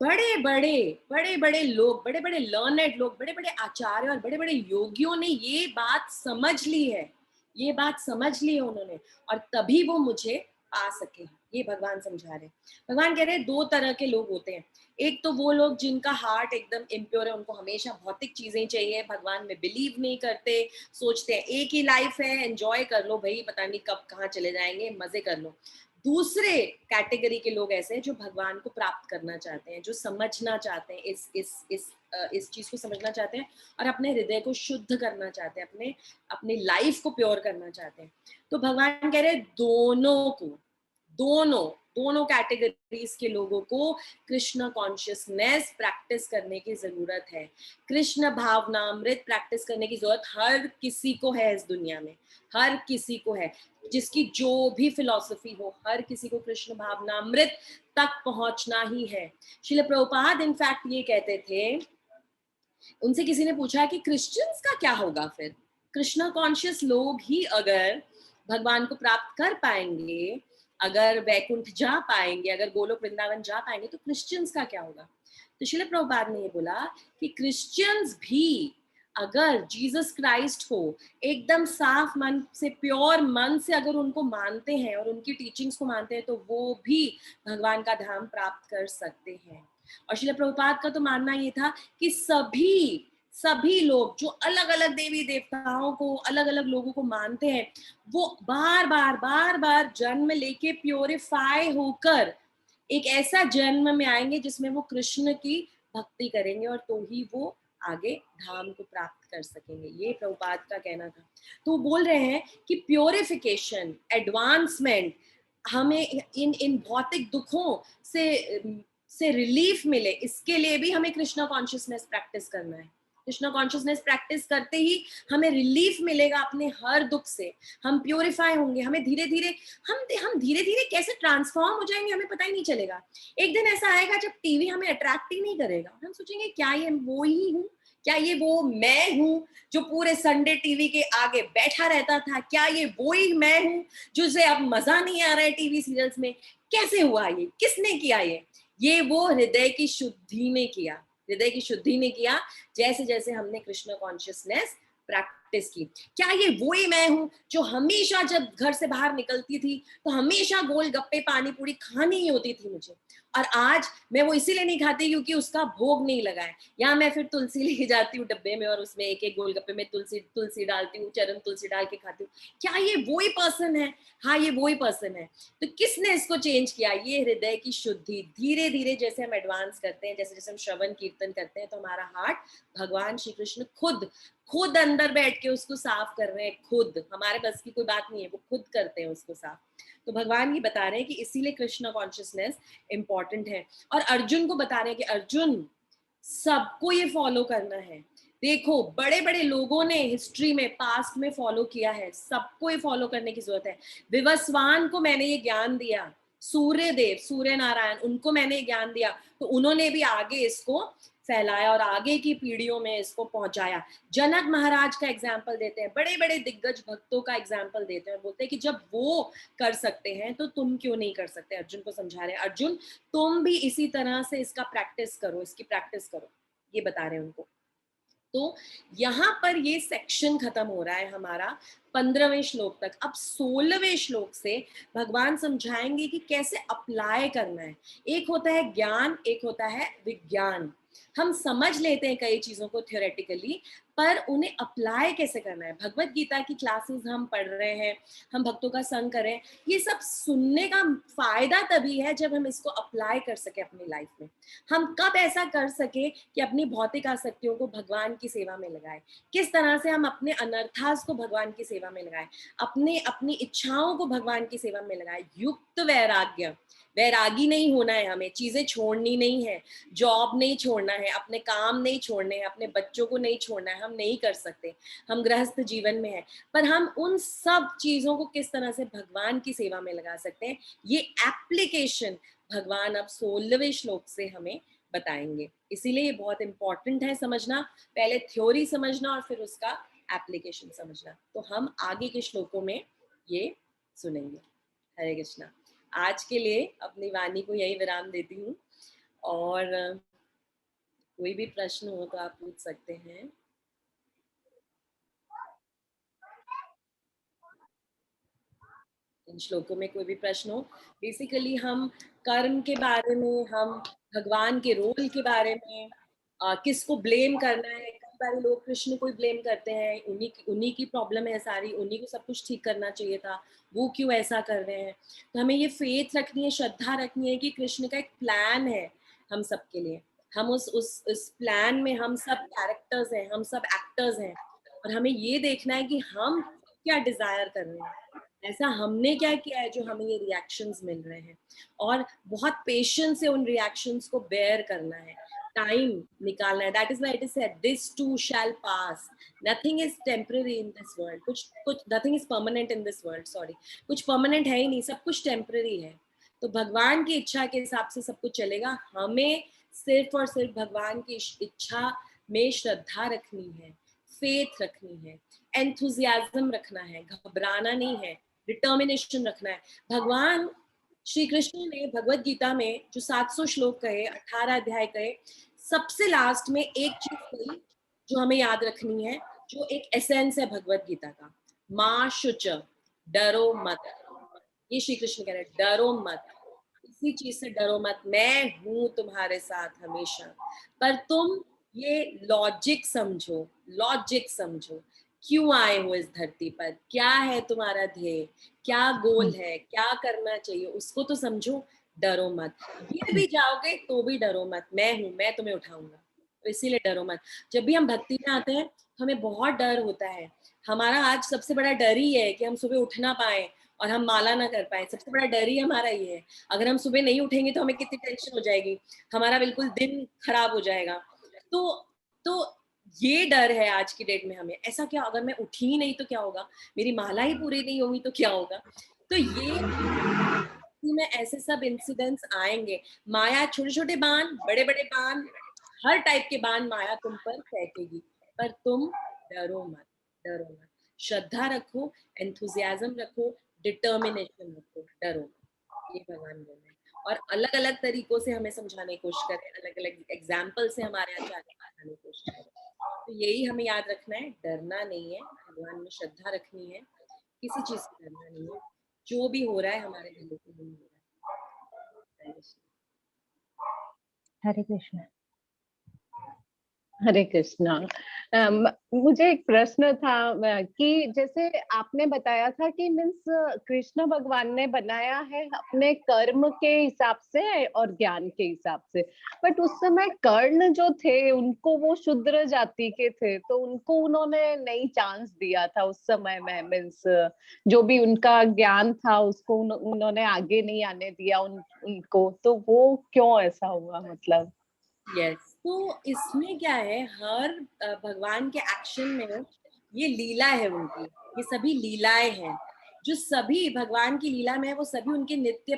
बड़े बड़े लोग, बड़े बड़े लर्नेड लोग, बड़े बड़े आचार्य और बड़े बड़े योगियों ने ये बात समझ ली है, ये बात समझ ली है उन्होंने, और तभी वो मुझे पा सके। ये भगवान समझा रहे हैं। भगवान कह रहे हैं दो तरह के लोग होते हैं। एक तो वो लोग जिनका हार्ट एकदम इम्प्योर है, उनको हमेशा भौतिक चीजें चाहिए, भगवान में बिलीव नहीं करते, सोचते हैं एक ही लाइफ है, एंजॉय कर लो भाई, पता नहीं कब कहाँ चले जाएंगे, मजे कर लो। दूसरे कैटेगरी के लोग ऐसे हैं जो भगवान को प्राप्त करना चाहते हैं, जो समझना चाहते हैं, इस चीज को समझना चाहते हैं और अपने हृदय को शुद्ध करना चाहते हैं, अपने लाइफ को प्योर करना चाहते हैं। तो भगवान कह रहे हैं दोनों को, दोनों दोनों कैटेगरीज के लोगों को कृष्ण कॉन्शियसनेस प्रैक्टिस करने की जरूरत है। कृष्ण भावनामृत प्रैक्टिस करने की जरूरत हर किसी को है इस दुनिया में, हर किसी को है। जिसकी जो भी फिलॉसफी हो, हर किसी को कृष्ण भावनामृत तक पहुंचना ही है। श्रील प्रभुपाद इनफैक्ट ये कहते थे, उनसे किसी ने पूछा कि क्रिश्चियंस का क्या होगा फिर, कृष्ण कॉन्शियस लोग ही अगर भगवान को प्राप्त कर पाएंगे, अगर वैकुंठ जा पाएंगे, अगर गोलोक वृंदावन जा पाएंगे, तो क्रिश्चियंस का क्या होगा? तो श्रील प्रभुपाद ने ये बोला कि क्रिश्चियंस भी अगर जीसस क्राइस्ट को एकदम साफ मन से, प्योर मन से अगर उनको मानते हैं और उनकी टीचिंग्स को मानते हैं, तो वो भी भगवान का धाम प्राप्त कर सकते हैं। और श्रील प्रभुपाद का तो मानना ये था कि सभी सभी लोग जो अलग अलग देवी देवताओं को, अलग अलग लोगों को मानते हैं, वो बार बार जन्म लेके प्योरीफाई होकर एक ऐसा जन्म में आएंगे जिसमें वो कृष्ण की भक्ति करेंगे, और तो ही वो आगे धाम को प्राप्त कर सकेंगे। ये प्रभुपाद का कहना था। तो वो बोल रहे हैं कि प्योरिफिकेशन, एडवांसमेंट, हमें इन इन भौतिक दुखों से रिलीफ मिले, इसके लिए भी हमें कृष्णा कॉन्शियसनेस प्रैक्टिस करना है। कृष्णा कॉन्शियसनेस प्रैक्टिस करते ही हमें रिलीफ मिलेगा अपने हर दुख से, हम प्योरीफाई होंगे, हमें धीरे धीरे हम धीरे धीरे कैसे ट्रांसफॉर्म हो जाएंगे हमें पता ही नहीं चलेगा। एक दिन ऐसा आएगा जब टीवी हमें अट्रैक्ट ही नहीं करेगा, हम सोचेंगे क्या ये वो ही हूँ, क्या ये वो मैं हूँ जो पूरे संडे टीवी के आगे बैठा रहता था, क्या ये वो ही मैं हूँ जिसे अब मजा नहीं आ रहा है टीवी सीरियल्स में, कैसे हुआ ये, किसने किया ये वो हृदय की शुद्धि ने किया, हृदय की शुद्धि ने किया, जैसे जैसे हमने कृष्ण कॉन्शियसनेस प्रैक्टिस की। क्या ये वो ही मैं हूं जो हमेशा जब घर से बाहर निकलती थी तो हमेशा गोलगप्पे पानी पूरी खानी ही होती थी मुझे, और आज मैं वो इसीलिए नहीं खाती क्योंकि उसका भोग नहीं लगा है, या मैं फिर तुलसी लेके जाती हूँ डब्बे में और उसमें एक एक गोलगप्पे में तुलसी तुलसी डालती हूँ, चरण तुलसी डाल के खाती हूँ। क्या ये वो ही पर्सन है? हाँ, ये वो ही पर्सन है। तो किसने इसको चेंज किया? ये हृदय की शुद्धि। धीरे धीरे जैसे हम एडवांस करते हैं, जैसे जैसे हम श्रवण कीर्तन करते हैं, तो हमारा हार्ट भगवान श्री कृष्ण खुद खुद अंदर बैठ के उसको साफ कर रहे हैं, खुद, हमारे बस की कोई बात नहीं है, वो खुद करते हैं उसको साफ। तो भगवान ये बता रहे हैं कि इसीलिए कृष्ण कॉन्शियसनेस इंपॉर्टेंट है, और अर्जुन को बता रहे हैं कि अर्जुन, सबको ये फॉलो करना है। देखो बड़े बड़े लोगों ने हिस्ट्री में, पास्ट में फॉलो किया है, सबको ये फॉलो करने की जरूरत है। विवस्वान को मैंने ये ज्ञान दिया, सूर्य देव, सूर्य नारायण, उनको मैंने ज्ञान दिया, तो उन्होंने भी आगे इसको फैलाया और आगे की पीढ़ियों में इसको पहुंचाया। जनक महाराज का एग्जाम्पल देते हैं, बड़े बड़े दिग्गज भक्तों का एग्जाम्पल देते हैं, बोलते हैं कि जब वो कर सकते हैं तो तुम क्यों नहीं कर सकते। अर्जुन को समझा रहे हैं, अर्जुन तुम भी इसी तरह से इसका प्रैक्टिस करो, इसकी प्रैक्टिस करो, ये बता रहे हैं उनको। तो यहाँ पर ये सेक्शन खत्म हो रहा है हमारा 15वें श्लोक तक। अब 16वें श्लोक से भगवान समझाएंगे कि कैसे अप्लाई करना है। एक होता है ज्ञान, एक होता है विज्ञान। हम समझ लेते हैं कई चीजों को थ्योरेटिकली, पर उन्हें अप्लाई कैसे करना है। भगवत गीता की क्लासेस हम पढ़ रहे हैं, हम भक्तों का संग कर रहे हैं, ये सब सुनने का फायदा तभी है जब हम इसको अप्लाई कर सके अपनी लाइफ में। हम कब ऐसा कर सके कि अपनी भौतिक आसक्तियों को भगवान की सेवा में लगाए, किस तरह से हम अपने अनर्थास को भगवान की सेवा में लगाए, अपने अपनी इच्छाओं को भगवान की सेवा में लगाए। युक्त वैराग्य, वैरागी नहीं होना है हमें, चीजें छोड़नी नहीं है, जॉब नहीं छोड़ना है, अपने काम नहीं छोड़ने हैं, अपने बच्चों को नहीं छोड़ना है, हम नहीं कर सकते, हम गृहस्थ जीवन में हैं, पर हम उन सब चीजों को किस तरह से भगवान की सेवा में लगा सकते हैं, ये एप्लीकेशन भगवान अब 16वें श्लोक से हमें बताएंगे। इसीलिए ये बहुत इंपॉर्टेंट है समझना, पहले थ्योरी समझना और फिर उसका एप्लीकेशन समझना। तो हम आगे के श्लोकों में ये सुनेंगे। हरे कृष्णा। आज के लिए अपनी वाणी को यही विराम देती हूँ, और कोई भी प्रश्न हो तो आप पूछ सकते हैं। इन श्लोकों में कोई भी प्रश्न हो। बेसिकली हम कर्म के बारे में, हम भगवान के रोल के बारे में, किसको ब्लेम करना है, कई बार लोग कृष्ण को ही ब्लेम करते हैं, उन्हीं की प्रॉब्लम है सारी, उन्हीं को सब कुछ ठीक करना चाहिए था, वो क्यों ऐसा कर रहे हैं। तो हमें ये फेथ रखनी है, श्रद्धा रखनी है कि कृष्ण का एक प्लान है हम सबके लिए, हम उस प्लान में हम सब कैरेक्टर्स हैं, हम सब एक्टर्स हैं, और हमें ये देखना है कि हम क्या डिजायर कर रहे हैं, ऐसा हमने क्या किया है जो हमें ये रिएक्शंस मिल रहे हैं, और बहुत पेशेंस से उन रिएक्शंस को बेयर करना है, टाइम निकालना है। That is why it is said this to shell pass, nothing is temporary in this world, कुछ कुछ nothing is permanent in this world, sorry, कुछ परमानेंट है ही नहीं, सब कुछ टेम्पररी है। तो भगवान की इच्छा के हिसाब से सब कुछ चलेगा, हमें सिर्फ और सिर्फ भगवान की इच्छा में श्रद्धा रखनी है, फेथ रखनी है, एंथुजियाज्म रखना है, घबराना नहीं है, डिटर्मिनेशन रखना है। भगवान श्री कृष्ण ने भगवत गीता में जो 700 श्लोक कहे, 18 अध्याय कहे, सबसे लास्ट में एक चीज कही जो हमें याद रखनी है, जो एक एसेंस है भगवत गीता का, माँ शुच, डरो मत। ये श्री कृष्ण कह रहे हैं, डरो मत, किसी चीज से डरो मत, मैं हूं तुम्हारे साथ हमेशा, पर तुम ये लॉजिक समझो, लॉजिक समझो, क्यों आए हो इस धरती पर, क्या है तुम्हारा ध्येय, क्या गोल है, क्या करना चाहिए, उसको तो समझो। डरो मत, गिर भी जाओगे तो भी डरो मत, मैं हूं, मैं तुम्हें उठाऊंगा, तो इसीलिए डरो मत। जब भी हम भक्ति में आते हैं हमें बहुत डर होता है। हमारा आज सबसे बड़ा डर ही है कि हम सुबह उठ ना पाए और हम माला ना कर पाए, सबसे बड़ा डर ही हमारा ये है। अगर हम सुबह नहीं उठेंगे तो हमें कितनी टेंशन हो जाएगी, हमारा बिल्कुल दिन खराब हो जाएगा। तो तो ये डर है आज की डेट में हमें, ऐसा क्या अगर मैं उठी ही नहीं तो क्या होगा, मेरी माला ही पूरी नहीं होगी तो क्या होगा। तो ये में ऐसे सब इंसिडेंट्स आएंगे। माया छोटे छोटे बाण, बड़े बड़े बाण, हर टाइप के बाण माया तुम पर फेंकेगी, पर तुम डरो मत, डरो मत। श्रद्धा रखो, एंथुजियाज्म रखो, डिटर्मिनेशन रखो, डरो मत। ये भगवान बोल रहे हैं। और अलग अलग तरीकों से हमें समझाने की कोशिश करें, अलग अलग एग्जाम्पल से हमारे आचार्य समझाने की कोशिश करें। तो यही हमें याद रखना है, डरना नहीं है, भगवान में श्रद्धा रखनी है, किसी चीज से डरना नहीं है। जो भी हो रहा है हमारे भले के लिए हो रहा है। हरे कृष्ण। हरे कृष्णा। मुझे एक प्रश्न था कि जैसे आपने बताया था कि मीन्स कृष्ण भगवान ने बनाया है अपने कर्म के हिसाब से और ज्ञान के हिसाब से, बट उस समय कर्ण जो थे उनको वो शूद्र जाति के थे, तो उनको उन्होंने नहीं चांस दिया था उस समय में, मीन्स जो भी उनका ज्ञान था उसको उन्होंने आगे नहीं आने दिया उनको, तो वो क्यों ऐसा हुआ मतलब? यस, तो इसमें क्या है, हर भगवान के एक्शन में ये लीला है उनकी, ये सभी लीलाएं हैं। जो सभी भगवान की लीला में है वो सभी उनके नित्य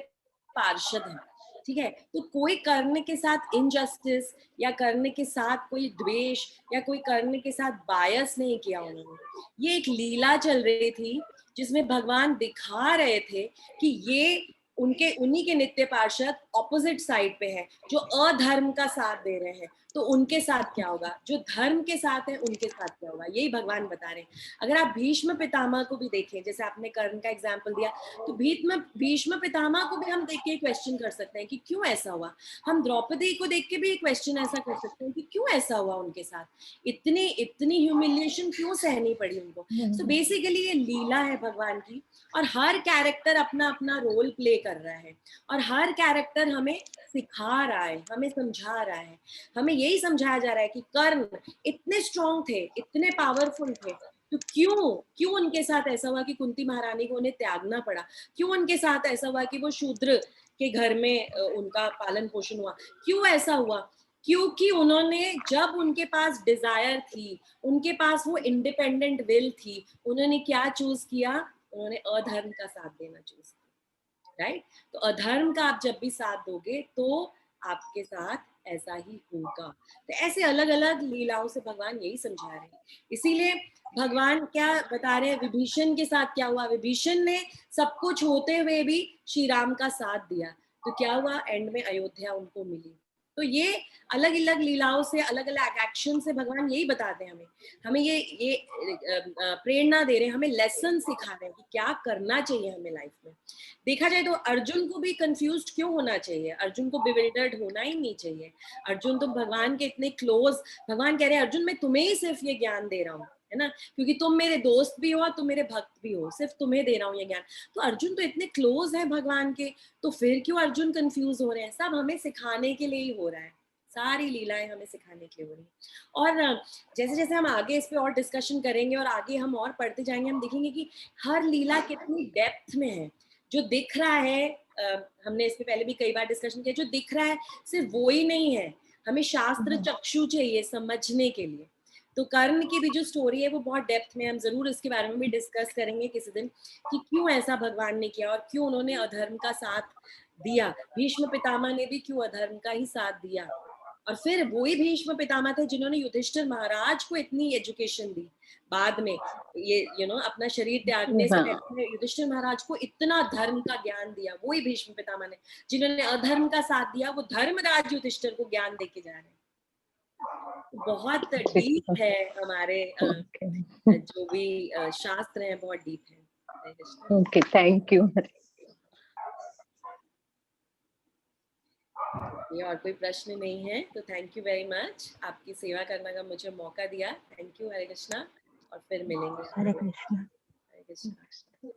पार्षद हैं। ठीक है, तो कोई कर्ण के साथ इनजस्टिस या कर्ण के साथ कोई द्वेष या कोई कर्ण के साथ बायस नहीं किया उन्होंने। ये एक लीला चल रही थी जिसमें भगवान दिखा रहे थे कि ये उनके उन्हीं के नित्य पार्षद ऑपोजिट साइड पे है, जो अधर्म का साथ दे रहे हैं, तो उनके साथ क्या होगा, जो धर्म के साथ है उनके साथ क्या होगा, यही भगवान बता रहे हैं। अगर आप भीष्म पितामह को भी देखें, जैसे आपने कर्ण का एग्जाम्पल दिया, तो भीष्म पितामह को भी हम देख के क्वेश्चन कर सकते हैं कि क्यों ऐसा हुआ। हम द्रौपदी को देख के भी क्वेश्चन ऐसा कर सकते हैं कि क्यों ऐसा हुआ उनके साथ, इतनी इतनी ह्यूमिलिएशन क्यों सहनी पड़ी उनको। सो बेसिकली ये लीला है भगवान की, और हर कैरेक्टर अपना अपना रोल प्ले कर रहा है, और हर कैरेक्टर हमें सिखा रहा है, हमें समझा रहा है। हमें यही समझाया जा रहा है कि कर्ण इतने स्ट्रॉन्ग थे, इतने पावरफुल थे, तो क्यों क्यों उनके साथ ऐसा हुआ कि कुंती महारानी को उन्हें त्यागना पड़ा, क्यों उनके साथ ऐसा हुआ कि वो शूद्र के घर में उनका पालन पोषण हुआ, क्यों ऐसा हुआ। क्योंकि उन्होंने, जब उनके पास डिजायर थी, उनके पास वो इंडिपेंडेंट विल थी, उन्होंने क्या चूज किया, उन्होंने अधर्म का साथ देना चूज किया। राइट, तो अधर्म का आप जब भी साथ दोगे तो आपके साथ ऐसा ही होगा। तो ऐसे अलग अलग लीलाओं से भगवान यही समझा रहे हैं। इसीलिए भगवान क्या बता रहे हैं, विभीषण के साथ क्या हुआ, विभीषण ने सब कुछ होते हुए भी श्री राम का साथ दिया, तो क्या हुआ, एंड में अयोध्या उनको मिली। तो ये अलग अलग लीलाओं से, अलग अलग एक्शन से भगवान यही बताते हैं हमें, हमें ये प्रेरणा दे रहे हैं, हमें लेसन सिखा रहे हैं कि क्या करना चाहिए हमें लाइफ में। देखा जाए तो अर्जुन को भी कंफ्यूज्ड क्यों होना चाहिए, अर्जुन को बिविल्डर्ड होना ही नहीं चाहिए। अर्जुन तो भगवान के इतने क्लोज, भगवान कह रहे हैं अर्जुन मैं तुम्हें ही सिर्फ ये ज्ञान दे रहा हूँ, है ना, क्योंकि तुम मेरे दोस्त भी हो और तुम मेरे भक्त भी हो, सिर्फ तुम्हें दे रहा हूँ ये ज्ञान। तो अर्जुन तो इतने क्लोज है भगवान के, तो फिर क्यों अर्जुन कंफ्यूज हो रहे हैं। सब हमें सिखाने के लिए ही हो रहा है, सारी लीलाएं हमें सिखाने के लिए हो रही हैं। और जैसे जैसे हम आगे इस पे और डिस्कशन करेंगे और आगे हम और पढ़ते जाएंगे, हम देखेंगे कि हर लीला कितनी डेप्थ में है। जो दिख रहा है, हमने इस पे पहले भी कई बार डिस्कशन किया, जो दिख रहा है सिर्फ वो ही नहीं है, हमें शास्त्र चक्षु चाहिए समझने के लिए। तो कर्ण की भी जो स्टोरी है वो बहुत डेप्थ में, हम जरूर इसके बारे में भी डिस्कस करेंगे किसी दिन, कि क्यों ऐसा भगवान ने किया और क्यों उन्होंने अधर्म का साथ दिया। भीष्म पितामह ने भी क्यों अधर्म का ही साथ दिया, और फिर वही भीष्म पितामह थे जिन्होंने युधिष्ठिर महाराज को इतनी एजुकेशन दी। बाद में ये अपना शरीर त्यागने से हाँ, पहले युधिष्ठिर महाराज को इतना धर्म का ज्ञान दिया, वही भीष्म पितामह ने। जिन्होंने अधर्म का साथ दिया वो धर्मराज युधिष्ठिर को ज्ञान देके जा रहे हैं। बहुत ठीक डीप है हमारे है। ओके, जो भी शास्त्र हैं, बहुत डीप है। Hare Krishna. Okay, thank you. ये और कोई प्रश्न नहीं है तो थैंक यू वेरी मच, आपकी सेवा करने का मुझे मौका दिया। थैंक यू, हरे कृष्णा, और फिर मिलेंगे। हरे कृष्ण। हरे कृष्णा।